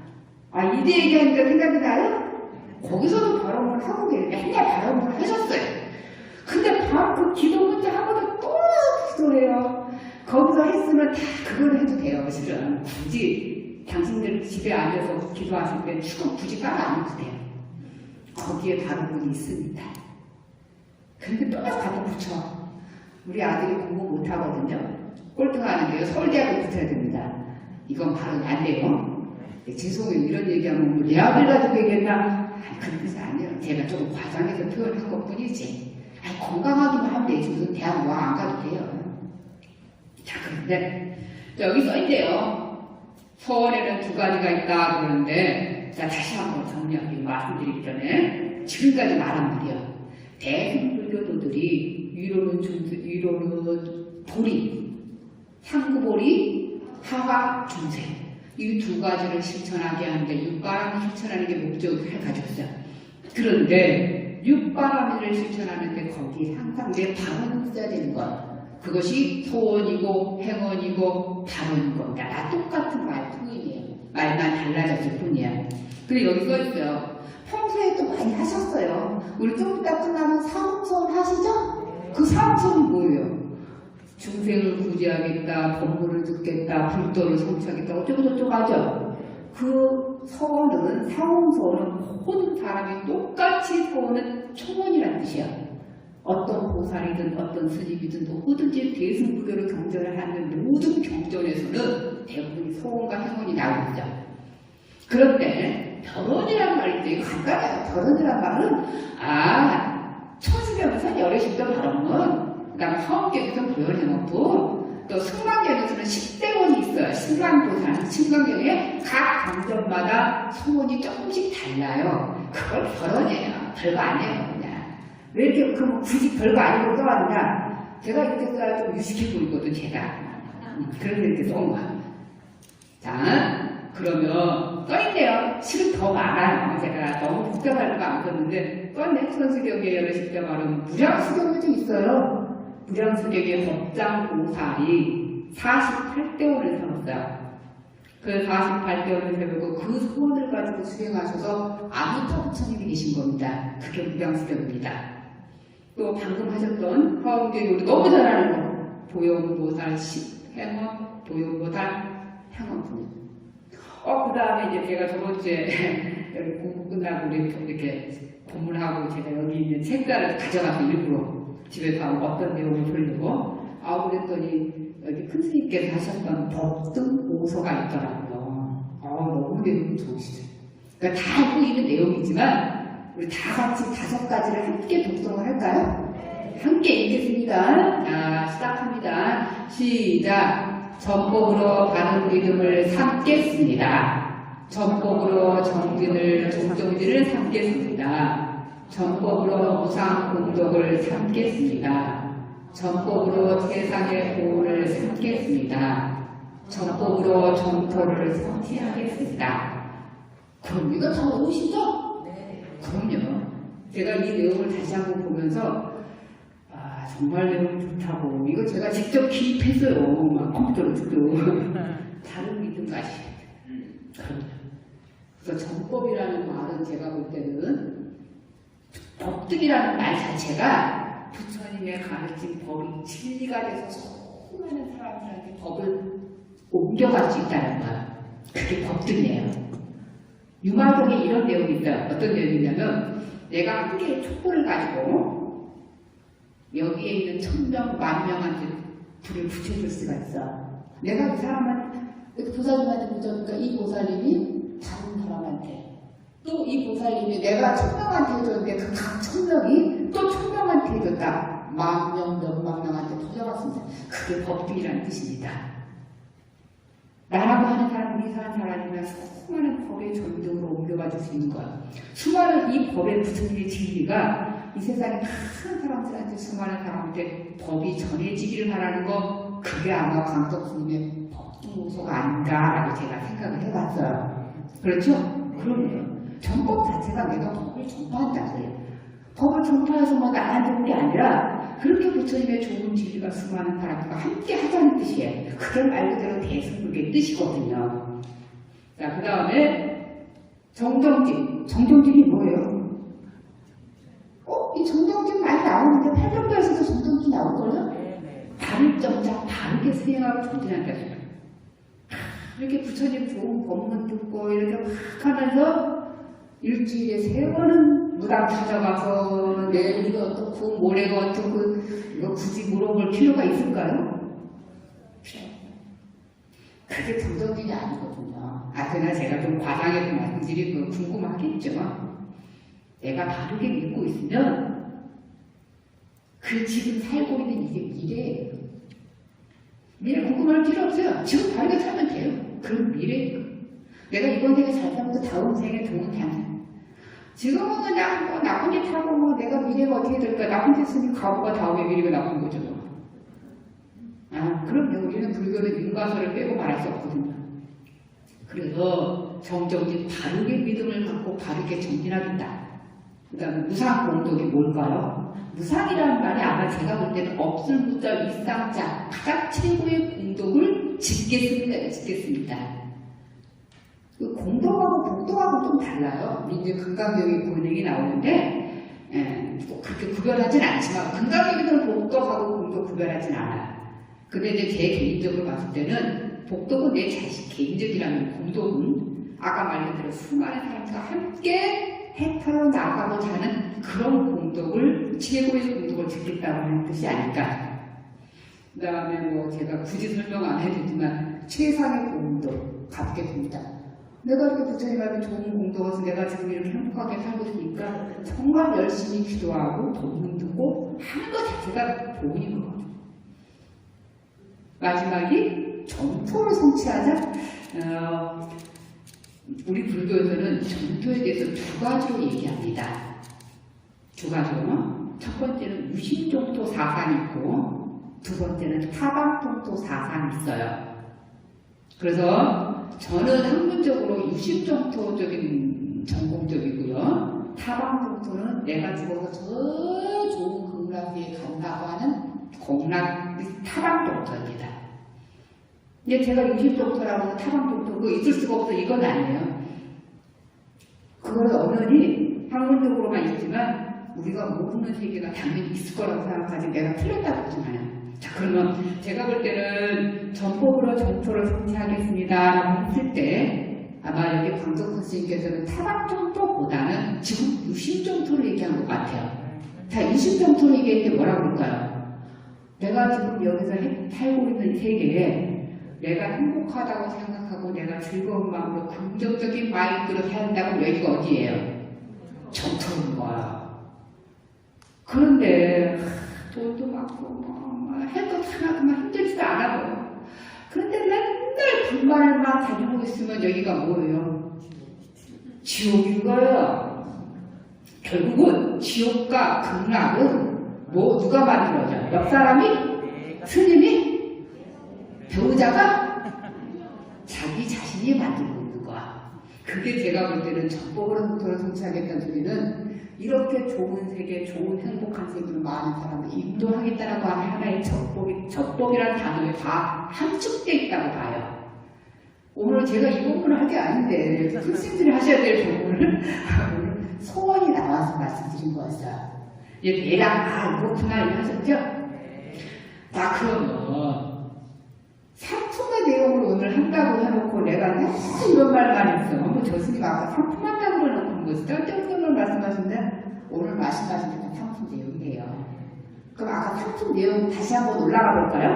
이제 얘기하니까 생각이 나요? 거기서도 발언을 하고 계세요. 맨날 발언을 하셨어요. 그 기도 문자 하고도 또 기도해요. 거기서 했으면 다 그걸 해도 돼요. 실은 굳이 당신들 집에 앉아서 기도하실 때 축구 굳이 깔아 안 해도 돼요. 거기에 다른 분이 있습니다. 근데 또 갖다 붙여. 우리 아들이 공부 못하거든요. 꼴등하는데요. 서울대학을 붙어야 됩니다. 이건 바로 안 돼요. 죄송해요. 이런 얘기하면 뭐 내 아들 가지고 얘기했나? 그런 뜻이 아니에요. 제가 조금 과장해서 표현한 것 뿐이지. 건강하기만 하면 되지. 무슨 대학 뭐 안 가도 돼요. 자, 그런데 여기 써있대요. 서원에는 두 가지가 있다 그러는데, 자, 다시 한번 정리하게 말씀드리기 전에 지금까지 말한 말이요. 대승불교도들이 위로는 보리, 상구보리, 하와 중생. 이 두 가지를 실천하게 하는데 육바람을 실천하는 게 목적을 가졌어요. 그런데 육바람을 실천하는데 거기에 항상 내 발언이 있어야 되는 것. 그것이 소원이고 행원이고 발언인 겁니다. 다 똑같은 말뿐이에요. 말만 달라졌을 뿐이에요. 근데 여기 써있어요. 평소에 또 많이 하셨어요. 우리 좀 이따 끝나면 사음소원 하시죠? 그 사음소원이 뭐예요? 중생을 구제하겠다, 법문을 듣겠다, 불도를 성취하겠다, 어쩌고저쩌고 하죠? 그 서원은, 사음소원은 모든 사람이 똑같이 서원은 초원이라는 뜻이야. 어떤 보살이든 어떤 스님이든 누구든지 대승불교를 경전을 하는 모든 경전에서는 대부분 소원과 행원이 나오죠. 그런데 결혼이란 말인데 이거 간단해요. 결혼이란 말은 천수경에서는 열애식도 발언문, 그 다음에 화엄경에서는 보혈행원부, 또 승강경에서는 10대원이 있어요. 승강도산, 승강경에 각 경전마다 소원이 조금씩 달라요. 그걸 결혼이에요. 별거 아니에요. 왜 이렇게 그럼 굳이 별거 아니고 써왔냐? 제가 이렇게 써야 좀 유식해 보이거든, 제가. 그래서 이렇게 써온 거야. 자, 그러면 써있네요. 실은 더 많아요. 제가 너무 복잡할 거 안 썼는데 써있네. 천수경에 열애식대 말은 무량수경에도 있어요. 무량수경의 법장보살이 48대원을 세웠어요. 그 48대원을 세우고 그 소원을 가지고 수행하셔서 아무타 부처님이 계신 겁니다. 그게 무량수경입니다. 또 방금 하셨던 화엄경이 우리 너무 잘 아는 거. 보영보살, 행원, 보영보살, 행원분. 그 다음에 이제 제가 저번 주에 여기 공부 끝나고 이렇게 법문하고 제가 여기 있는 책자를 가져가서 일부러 집에서 어떤 내용을 보려고 그랬더니 여기 큰 스님께서 하셨던 법등 오서가 있더라고요. 너무 내용이 좋으시죠. 그러니까 다 알고 있는 내용이지만 우리 다 같이 5가지를 함께 독송을 할까요? 함께 읽겠습니다. 자, 시작합니다. 시작. 전법으로 바른 믿음을 삼겠습니다. 전법으로 정진을 종정진을 삼겠습니다. 전법으로 무상 공덕을 삼겠습니다. 전법으로 세상의 보호를 삼겠습니다. 전법으로 정토를 성취하겠습니다. 그럼 이거 다 오시죠? 네. 그럼요. 제가 이 내용을 다시 한번 보면서 정말 내용 좋다고 이거 제가 직접 기입했어요. 막 컴퓨터로 듣고 다른 믿음 가시죠. 그럼요. 그래서 전법이라는 말은 제가 볼 때는 법등이라는 말 자체가 부처님의 가르친 법이 진리가 돼서 수많은 사람들한테 법을 옮겨갈 수 있다는 거야. 그게 법등이에요. 유마경에 이런 내용이 있어요. 어떤 내용이냐면 내가 한 개의 촛불을 가지고 여기에 있는 1000명, 10,000명한테 불을 붙여줄 수가 있어. 내가 그 사람한테 보살님한테 붙여주니까 이 보살님이 다른 사람한테 또 이 보살님이 내가 1000명한테 해줬는데 그 각 1000명이 또 1000명한테 해줬다. 10,000명, 몇만 명한테 퍼져갔습니다. 그게 법등이라는 뜻입니다. 나라고 하는 사람, 우리 사는 사람이면 수많은 법의 전등으로 옮겨가 줄 수 있는 거야. 수많은 이 법의 부처님의 진리가 이 세상에 많은 사람들한테 수많은 사람한테 법이 전해지기를 바라는 거, 그게 아마 광덕스님의 법등오소가 아닌가라고 제가 생각을 해봤어요. 그렇죠? 그럼요. 전법 자체가 내가 법을 전파한다고요. 법을 전파해서 뭐 나한테 온 게 아니라 그렇게 부처님의 좋은 진리가 수많은 사람들과 함께 하자는 뜻이에요. 그게 말 그대로 대승불교의 뜻이거든요. 자, 그 다음에 정정진. 정정진이 뭐예요? 이 정정진 많이 나오는데 팔경도에서도 정정진 좀 나올걸요? 네네. 바를 정작 바르게 수행하고 정진한다. 이렇게 부처님 좋은 법문 듣고 이렇게 막 하면서 일주일에 3번은 무당 찾아가서 내일도 어떻고 모레가 어떻고 이거 굳이 물어볼 필요가 있을까요? 그게 정정진이 아니거든요. 그러나 제가 좀 과장해서 말씀드릴 거 궁금하겠죠. 내가 바르게 믿고 있으면 그 지금 살고 있는 이게 미래예요. 미래 궁금할 필요 없어요. 지금 바르게 살면 돼요. 그럼 미래예요. 내가 이번 생에 잘 살고 다음 생에 좋은 장. 지금은 그냥 뭐 나쁜 짓 하고 뭐 내가 미래가 어떻게 될까 나쁜 짓 했으니 과거가 다음에 미래가 나쁜 거죠. 그럼요. 우리는 불교는 윤과설을 빼고 말할 수 없거든요. 그래서 정정진 바르게 믿음을 갖고 바르게 정진하겠다. 그 다음에 무상공덕이 뭘까요? 무상이라는 말이 아마 제가 볼 때는 없을 무자 위상자 가장 최고의 공덕을 짓겠습니다. 그 공덕하고 복덕하고 좀 달라요. 우리 이제 금강경에 그런 얘기 나오는데 그렇게 구별하진 않지만 금강경에서는 복덕하고 공덕 구별하진 않아요. 근데 이제 제 개인적으로 봤을 때는 복덕은 내 자식 개인적이라는 공덕은 아까 말한 대로 수많은 사람들과 함께 해탈로 나가고자 하는 그런 공덕을 최고의 공덕을 짓겠다고 하는 뜻이 아닐까. 그 다음에 뭐 제가 굳이 설명 안 해도 되지만 최상의 공덕 갚겠습니다. 내가 이렇게 부처님한테 좋은 공덕에서 내가 지금 이렇게 행복하게 살고 있으니까 정말 열심히 기도하고 법문 듣고 하는 것 자체가 도움인 것 같아요. 마지막이 정토를 성취하자. 우리 불교에서는 정토에 대해서 2가지로 얘기합니다. 2가지로. 첫 번째는 유심정토 사상이 있고 2번째는 타방정토 사상이 있어요. 그래서 저는 학문적으로 유심정토적인 전공적이고요. 타방정토는 내가 죽어서 저 좋은 극락에 간다고 하는 타방정토입니다. 이제 제가 유심정토라고 타방정토 그거 있을 수가 없어 이건 아니에요. 그거는 엄연히 학문적으로만 있지만 우리가 모르는 세계가 당연히 있을 거라고 생각하지 내가 틀렸다고 하진 않아요. 자 그러면 제가 볼 때는 전법으로 정토를 성취하겠습니다 라고 했을 때 아마 여기 광덕 선생님께서는 타방정토보다는 지금 유심정토를 얘기한 것 같아요. 자 유심정토를 얘기할 때 뭐라고 그럴까요? 내가 지금 여기서 살고 있는 세계에 내가 행복하다고 생각하고 내가 즐거운 마음으로 긍정적인 마인드로 산다고 여기가 어디예요? 정토인 거야. 그런데 돈도 많고 할 것 하나도 힘들지도 않아 보여. 그런데 맨날 불만을만 가지고 있으면 여기가 뭐예요? 지옥인 거예요. 결국은 지옥과 극락은 뭐 누가 만들어져요? 옆 사람이? 스님이? 배우자가? 자기 자신이 만들고 있는 거야. 그게 제가 볼 때는 전법으로 정토를 성취하겠다는 소리는 이렇게 좋은 세계, 좋은 행복한 세계로 많은 사람을 인도하겠다라고 하는 하나의 전법이라는 단어에 다 함축되어 있다고 봐요. 오늘 제가 이 부분을 할 게 아닌데 선생님들이 하셔야 될 부분을 소원이 나와서 말씀드린 거였어요. 이제 대략 그렇구나 이러셨죠? 자 그러면 상품의 내용을 오늘 한다고 해놓고 내가 이런 말만 했어. 뭐 교수님 아까 상품 한다고 해놓고 뭐 쓸데없는 걸 말씀하신데 오늘 말씀하신 게 상품 내용이에요. 그럼 아까 상품 내용 다시 한번 올라가 볼까요?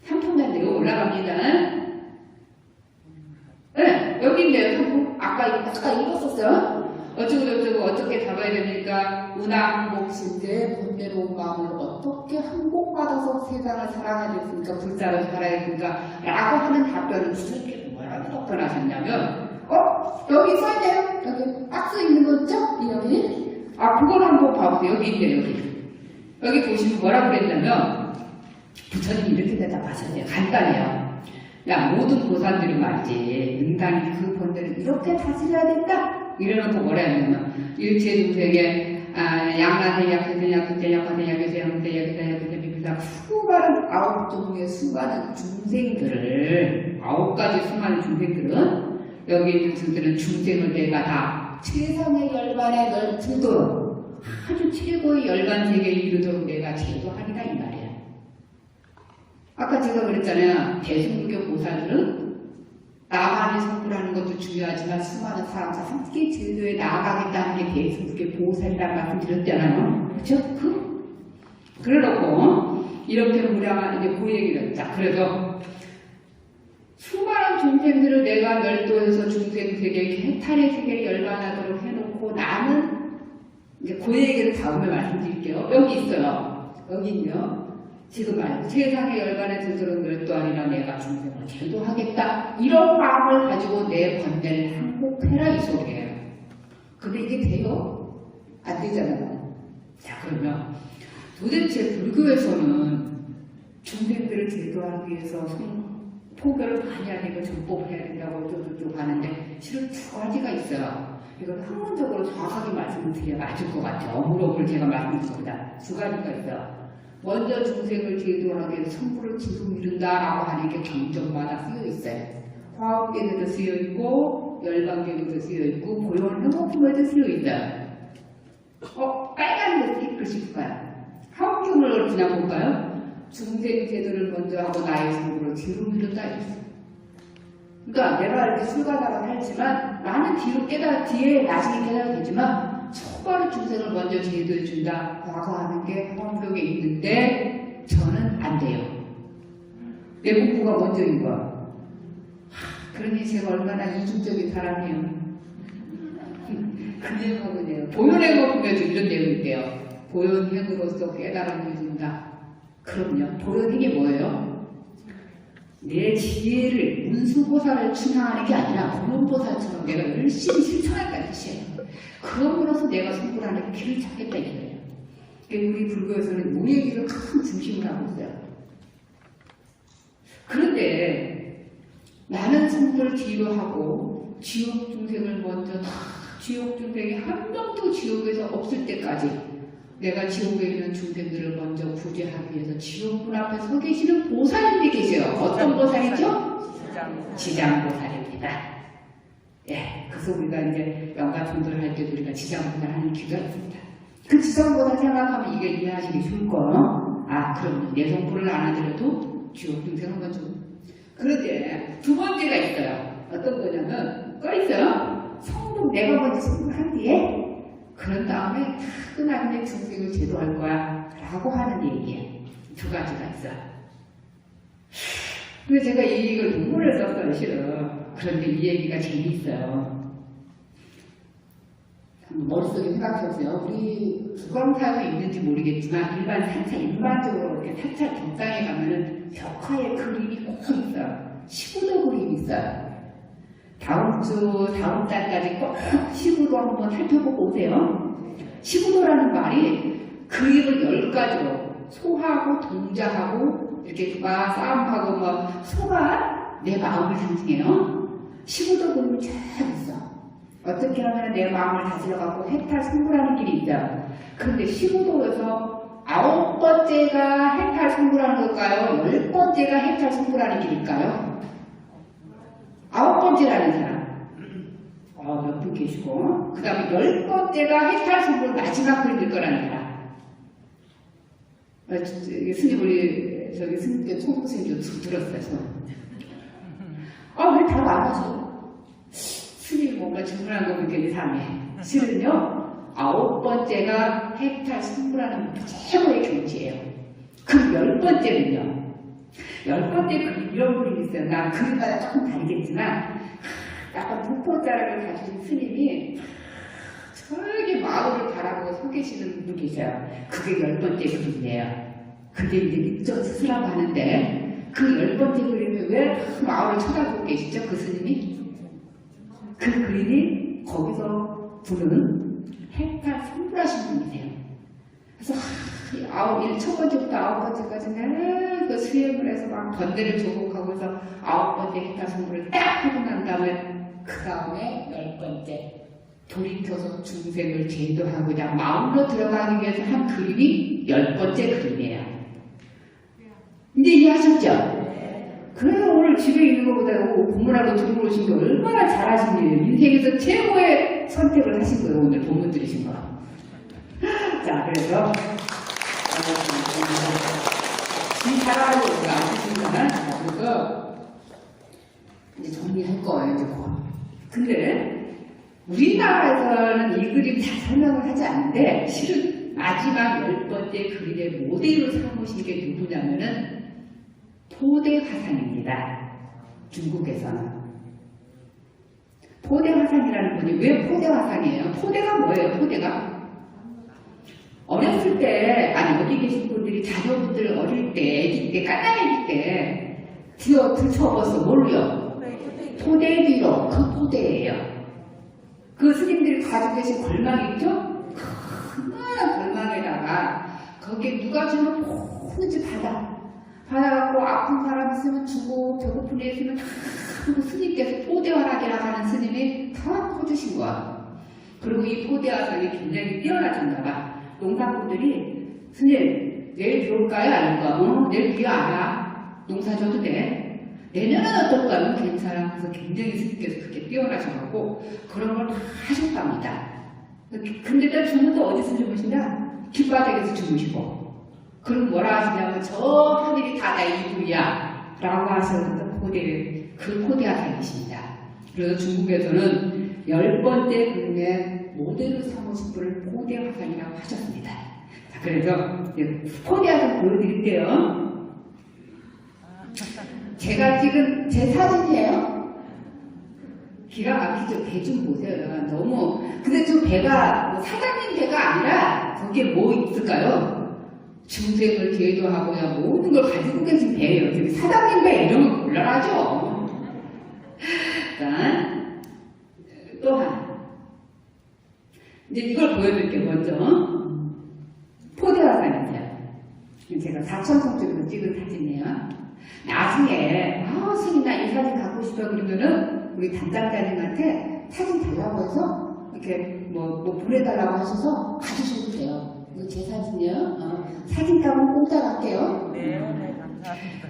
상품의 내용 올라갑니다. 네, 여기 있네요. 상품. 아까 읽었었어요. 어쩌고 어떻게 잡아야 됩니까? 운항복신대 본대로운 마음을 어떻게 항복받아서 세상을 살아가야 됩니까? 불사를 살아야 됩니까? 라고 하는 답변을 부처님께서 뭐라고 답변하셨냐면 여기 써있네요. 여기 박스 있는 거 있죠? 여기 그걸 한번 봐보세요. 여기 있네요. 여기 보시면 뭐라고 그랬냐면 부처님이 이렇게 대답하셨네요. 간단해요. 야 모든 보살들이 말이지 응당히 그 본대를 이렇게 다스려야 된다. 이래놓고 뭐라 했냐면 일체중생에 양나대약대약대약대약대약대약대약대약대약대약대약 수많은 9종의 수많은 중생들을 9가지 수많은 중생들은 여기 있는 분들은 중생을 내가 다 최상의 열반에 널 들도록 아주 최고의 열반 세계에 이르도록 내가 제도하리라 이 말이야. 아까 제가 그랬잖아요. 대승불교 보살들은 나만의 성불하는 것도 중요하지만 수많은 사람과 함께 제도에 나아가겠다는 게 대승불교 보살이라는 말씀드렸잖아요. 그렇죠? 그래놓고 이렇게 무량한 이제 그 얘기를 자 그래서 수많은 중생들을 내가 멸도해서 중생세계 해탈의 세계에 열반하도록 해놓고 나는 이제 그 얘기를 다음에 말씀드릴게요. 여기 있어요. 여기는요. 지금 말고 세상에 열반에 들도록 멸도하리라 내가 중생을 제도하겠다. 이런 마음을 가지고 내 번뇌를 항복해라 이 소리예요. 근데 이게 돼요? 안 되잖아요. 자 그러면 도대체 불교에서는 중생들을 제도하기 위해서 포교를 많이 하니까 전법을 해야 된다고 어쩌고저쩌고 하는데 실은 두 가지가 있어요. 이건 학문적으로 정확하게 말씀을 드려야 맞을 것 같아요. 어물어물 제가 말씀드린 겁니다. 두 가지가 있어요. 먼저 중생을 제도하기 위해서 성불을 지속 이룬다라고 하는 게 경전마다 쓰여 있어요. 화엄경에도 쓰여 있고 열반경에도 쓰여 있고 고요한 회복품에도 쓰여 있어요. 빨간 글씨 볼까요? 화엄경을 그냥 볼까요? 중생 제도를 먼저 하고 나의 성불을 뒤로 미룬다 이랬어요. 그러니까 내가 이렇게 술가다가 살지만 나는 뒤에 나중에 깨달아지지만 초반에 중생을 먼저 제도해준다 라고 하는 게 화엄경에 있는데 저는 안 돼요. 내 공부가 먼저인 거야. 그러니 제가 얼마나 이중적인 사람이에요. 그 내용은 보현행을 보면 이런 내용인데요. 보현행으로서 깨달음을 준다. 그럼요. 보현행이 뭐예요? 내 지혜를 문수보살을 충당하는 게 아니라 고론보살처럼 내가 열심히 실천할까 뜻이에요. 그럼으로써 내가 성불하는 길을 찾겠다 이거예요. 우리 불교에서는 무예기를 큰 중심을 하고 있어요. 그런데 나는 성불을 뒤로 하고 지옥 중생을 먼저 다 지옥 중생이 한 명도 지옥에서 없을 때까지 내가 지옥에 있는 중생들을 먼저 구제하기 위해서 지옥문 앞에 서 계시는 보살님이 계세요. 어떤 보살이죠? 지장보살입니다. 예, 그래서 우리가 이제 영가통도를 할 때도 우리가 지장보살 하는 기도가 있습니다. 그 지장보살 생각하면 이게 이해하시기 쉬울 거예요. 그럼 내 성불을 안 하더라도 지옥 중생은 먼저. 그런데 두 번째가 있어요. 어떤 거냐면 있어요. 성불 내가 먼저 성불한 뒤에 그런 다음에 다 끝나면 중생을 제도할 거야 라고 하는 얘기예요. 두 가지가 있어요. 그래서 제가 이 얘기를 논문을 썼어요 실은. 그런데 이 얘기가 재미있어요. 머릿속에 생각해보세요. 우리 주광사에 있는지 모르겠지만 일반적으로 이렇게 사찰 덕상에 가면은 벽화에 그림이 꼭 있어요. 15도 그림이 있어요. 다음 달까지 꼭 15도 한번 살펴보고 오세요. 15도라는 말이 그림을 10가지로 소하고 동자하고 이렇게 누가 싸움하고 소가 내 마음을 상징해요. 15도 그림이 쫙 있어. 어떻게 하면 내 마음을 다스려갖고 해탈 성불하는 길이 있죠. 그런데 15도에서 9번째가 해탈 성불하는 걸까요? 10번째가 해탈 성불하는 길일까요? 9번째라는 사람. 몇 분 계시고. 그 다음에 10번째가 해탈 성불 마지막 그림일 거라는 사람. 스님, 저기 스님께 총무생님 좀 들었어요. 왜 다 나가죠? 스님이 뭔가 질문한 거 보니까 이상해. 실은요, 9번째가 해탈 성불하는 최고의 경지예요. 그 10번째는요. 10번째 그림, 이런 그림이 있어요. 난 그림마다 조금 다르겠지만, 약간 북포자락을 가지신 스님이 저기 마을을 바라보고 서 계시는 분 계셔요. 그게 10번째 그림이에요. 그게 이제 입전 스스라고 하는데, 그 10번째 그림이 왜 마을을 쳐다보고 계시죠? 그 스님이? 그 그림이 거기서 부르는 해탈 성불하신 분이세요. 그래서 첫 번째부터 9번째까지는 그 수행을 해서 막 번뇌를 조복하고 해서 9번째 해탈 성불을 딱 하고 난 다음에 그 다음에 10번째 돌이켜서 중생을 제도하고자 마음으로 들어가기 위해서 한 그림이 10번째 그림이에요. 이제 이해하셨죠? 그래서 오늘 집에 있는 것보다 본문하러 들어오신 거 얼마나 잘하신 일이에요. 인생에서 최고의 선택을 하신 거예요. 오늘 본문 들으신 거. 자, 그래서 지 잘하고 아시니까 그래서 이제 정리할 거예요. 이제 근데 우리나라에서는 이 그림 다 설명을 하지 않는데 실은 마지막 10번째 그림의 모델로 삼으신 게 누구냐면은 포대 화상입니다. 중국에서는. 포대 화상이라는 분이 왜 포대 화상이에요? 포대가 뭐예요? 포대가? 어렸을 때, 아니 여기 계신 분들이 자녀분들 어릴 때, 애기 때, 깐난애기 때 들쳐업어서 뭘로요? 포대 뒤로. 그 포대예요. 그 스님들이 가지고 계신 걸망 있죠? 큰 걸망에다가 거기에 누가 주면 뭐든지 받아갖고 아픈 사람 있으면 주고 배고픈 애 있으면 다 하고 스님께서 포대화락이라고 하는 스님이 다 퍼주신 거야. 그리고 이 포대화락이 굉장히 뛰어나신가 봐. 농사꾼들이 스님 내일 들어올까요? 아닌가? 내일 비가 안 와. 농사 줘도 돼. 내년은 어떨까요? 괜찮아. 그래서 굉장히 스님께서 그렇게 뛰어나셔갖고 그런 걸 다 하셨답니다. 근데 또 주무도 어디서 주무신다? 길바닥에서 주무시고. 그럼 뭐라 하시냐면 저 하늘이 다 내 이불이야 라고 하셔서 그 포대화상이십니다. 그래서 중국에서는 10번째 그림의 모델로 삼으신 분을 포대화상이라고 하셨습니다. 자, 그래서 포대화상 보여드릴게요. 제가 찍은 제 사진이에요. 기가 막히죠? 배 좀 보세요. 너무. 근데 저 배가 뭐 사장님 배가 아니라 거기에 뭐 있을까요? 중생을 기회도 하고요. 모든 걸 가지고 계신 배예요. 저기 사장님 배 이런 거 곤란하죠. 자, 또 하나. 이제 이걸 보여드릴게요. 먼저 포대화상이세요. 제가 사천성 쪽에서 찍은 사진이에요. 나중에 스님 나 이 사진 갖고 싶어 그러면은 우리 담당자님한테 사진 달라고 해서 이렇게 뭐 보내달라고 하셔서 가주셔도 돼요. 이거 제 사진이에요. 사진값은 공짜로 할게요. 네, 감사합니다.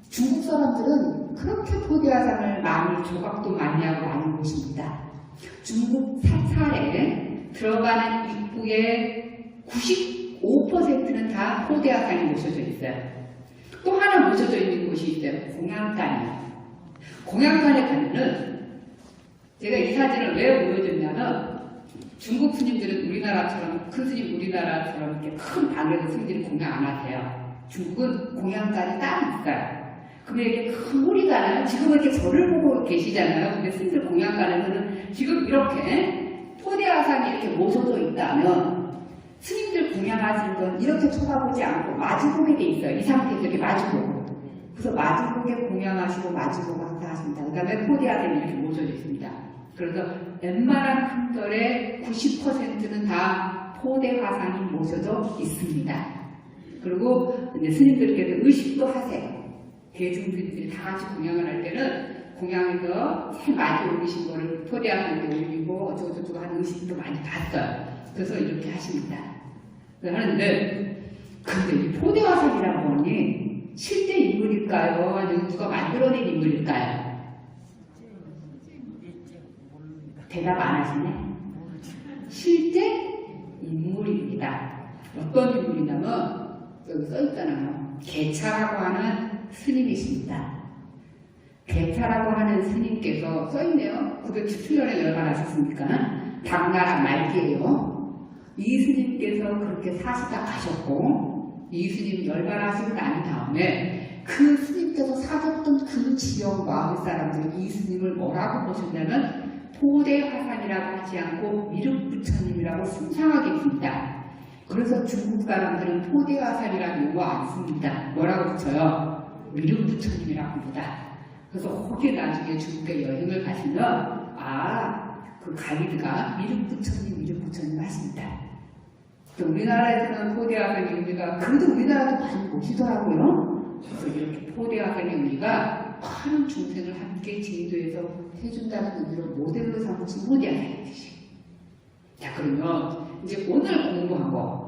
중국 사람들은 그렇게 포대화상을 많이 조각도 많이 하고 많이 보십니다. 중국 사찰에 들어가는 입구의 95%는 다 포대화상이 모셔져 있어요. 또 하나 모셔져 있는 곳이 있어요. 공양간이요. 공양간에 가면은 제가 이 사진을 왜 보여줬냐면 중국 스님들은 우리나라처럼 큰 스님 우리나라처럼 이렇게 큰 방에서 스님들이 공양 안 하세요. 중국은 공양간이 따로 있어요. 그러면 이렇게 큰 홀이잖아요. 지금 이렇게 저를 보고 계시잖아요. 근데 스님들 공양간에서는 지금 이렇게 포대화상이 이렇게 모셔져 있다면 스님들 공양하시는 건 이렇게 쳐다보지 않고 마주보게 돼 있어요. 이 상태에서 이렇게 마주보고. 그래서 마주보게 공양하시고 마주보고 항상 하십니다. 그 다음에 포대화상이 이렇게 모셔져 있습니다. 그래서 웬만한 큰절의 90%는 다 포대화상이 모셔져 있습니다. 그리고 이제 스님들께서 의식도 하세요. 대중들이 다 같이 공양을 할 때는 공양에서 제일 많이 올리신 거를 포대화상에 올리고 어쩌고저쩌고 하는 의식도 많이 봤어요. 그래서 이렇게 하십니다. 하는데 근데 이 포대화상이라고 하니 실제 인물일까요? 아니면 누가 만들어낸 인물일까요? 대답 안 하시네? 실제 인물입니다. 어떤 인물이냐면 여기 써있잖아요. 개차라고 하는 스님이십니다. 개차라고 하는 스님께서 써있네요. 917년에 열반하셨습니까? 당나라 말기예요. 이 스님께서 그렇게 사시다 가셨고 이 스님 열반하시고 난 다음에 그 스님께서 사셨던 그 지역 마을 사람들이 이 스님을 뭐라고 보셨냐면 포대화상이라고 하지 않고 미륵부처님이라고 숭상하게 봅니다. 그래서 중국 사람들은 포대화상이라는 용어 안 씁니다. 뭐라고 붙여요? 미륵부처님이라고 합니다. 그래서 혹시 나중에 중국에 여행을 가시면 그 가이드가 미륵부처님 하십니다. 우리나라에서는 포대화상의 의미가 그래도 우리나라도 많이 모시더라고요. 그래서 이렇게 포대화상의 의미가 많은 중생을 함께 제도해서 해준다는 의미로 모델로 삼으신 포대화상의 뜻이. 자, 그러면 이제 오늘 공부한 거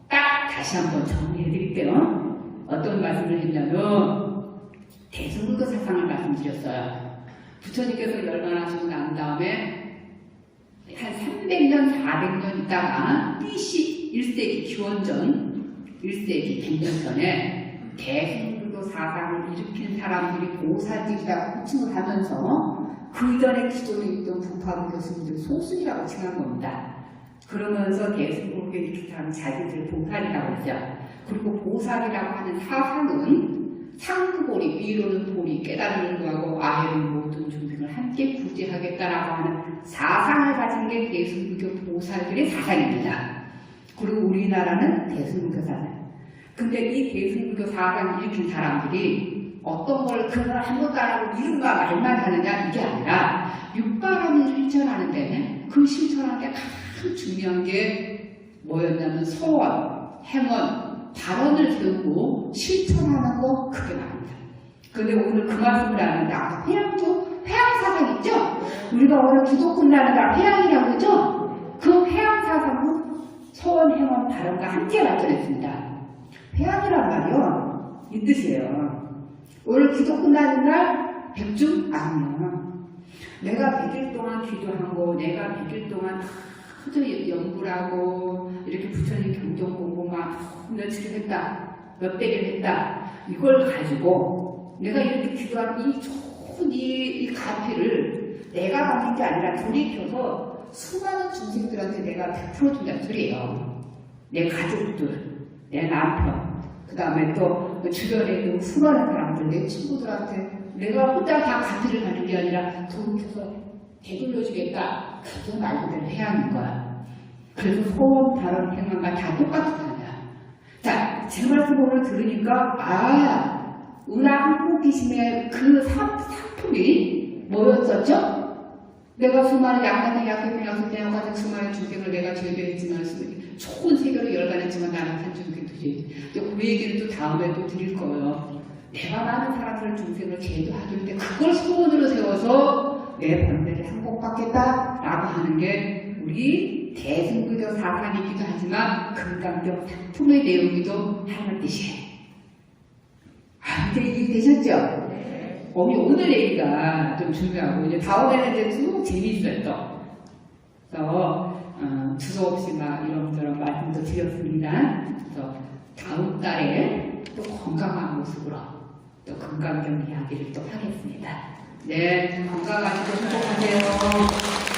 딱 다시 한번 정리해 드릴게요. 어떤 말씀을 했냐면 대승불교 사상을 말씀드렸어요. 부처님께서 열반하시고 난 다음에 한 300년, 400년 있다가 BC 1세기 기원전 1세기 100년 전에 대승불교 사상을 일으킨 사람들이 보살들이라고 호칭을 하면서 그 전에 기존에 있던 부파부 교수님들 소수이라고 칭한 겁니다. 그러면서 대승불교 일으킨 사람 자기들 보살이라고 했죠. 그리고 보살이라고 하는 사상은 상부보리, 위로는 보리, 깨달음을 구하고 아래는 모든 중생을 함께 구제하겠다라고 하는 사상을 가진 게 대승불교 보살들의 사상입니다. 그리고 우리나라는 대승불교 사상. 근데 이 대승불교 사상을 일으킨 사람들이 어떤 걸 그걸 한 번도 안 하고 이른가 말만 하느냐 이게 아니라 육바람을 실천하는데 그 실천하는 게 가장 중요한 게 뭐였냐면 서원, 행원, 발언을 세우고 실천하는 거 그게 말입니다. 근데 오늘 그 말씀을 하는데 아까 회양도 회양사상 있죠? 우리가 오늘 기도 끝나는 회양이라고 했죠? 그 회양사상은 서원, 행원, 발언과 함께 발전했습니다. 회양이란 말이요 이 뜻이에요. 오늘 기도 끝나는 날 100중 아니요. 내가 100일 동안 기도하고 내가 100일 동안 그저 연구를 하고 이렇게 부처님 경전 보고 막 며칠 했다 몇백일 했다 이걸 가지고 내가 이렇게 기도한 이 좋은 이 가피를 내가 받는 게 아니라 돌이켜서 수많은 중생들한테 내가 베풀어준다는 소리예요. 내 가족들, 내 남편, 그 다음에 또 주변에 있는 수많은 사람들, 내 친구들한테 내가 혼자 다 가피를 가는 게 아니라 돌이켜서 되돌려주겠다. 그게 말 그대로 회양인 거야. 그래서 소원, 발언, 행망과 다 똑같은 거야. 자, 제 말씀 오늘 들으니까 은하 한국기심의 그 상품이 뭐였었죠? 내가 수많은 양반의 약해병약을 내어가는 수많은 중생을 내가 제외했지만 좋은 세계로 열관했지만 나는 한 중생 되지. 그 얘기를 또 다음에 또 드릴 거예요. 내가 많은 사람들 중생을 제도하길 때 그걸 소원으로 세워서 내 번뇌를 항복받겠다라고 하는 게 우리 대승불교 사상이기도 하지만 금강경 상품의 내용이기도 하는 뜻이에요. 이제 이해되셨죠? 네. 오늘 얘기가 좀 중요하고 이제 다음에는 이제 쭉 재미있어요 또. 그래서 주소 없이 막 이런저런 말씀도 드렸습니다. 그래서 다음 달에 또 건강한 모습으로 또 금강경 이야기를 또 하겠습니다. 네, 건강하시고 행복하세요.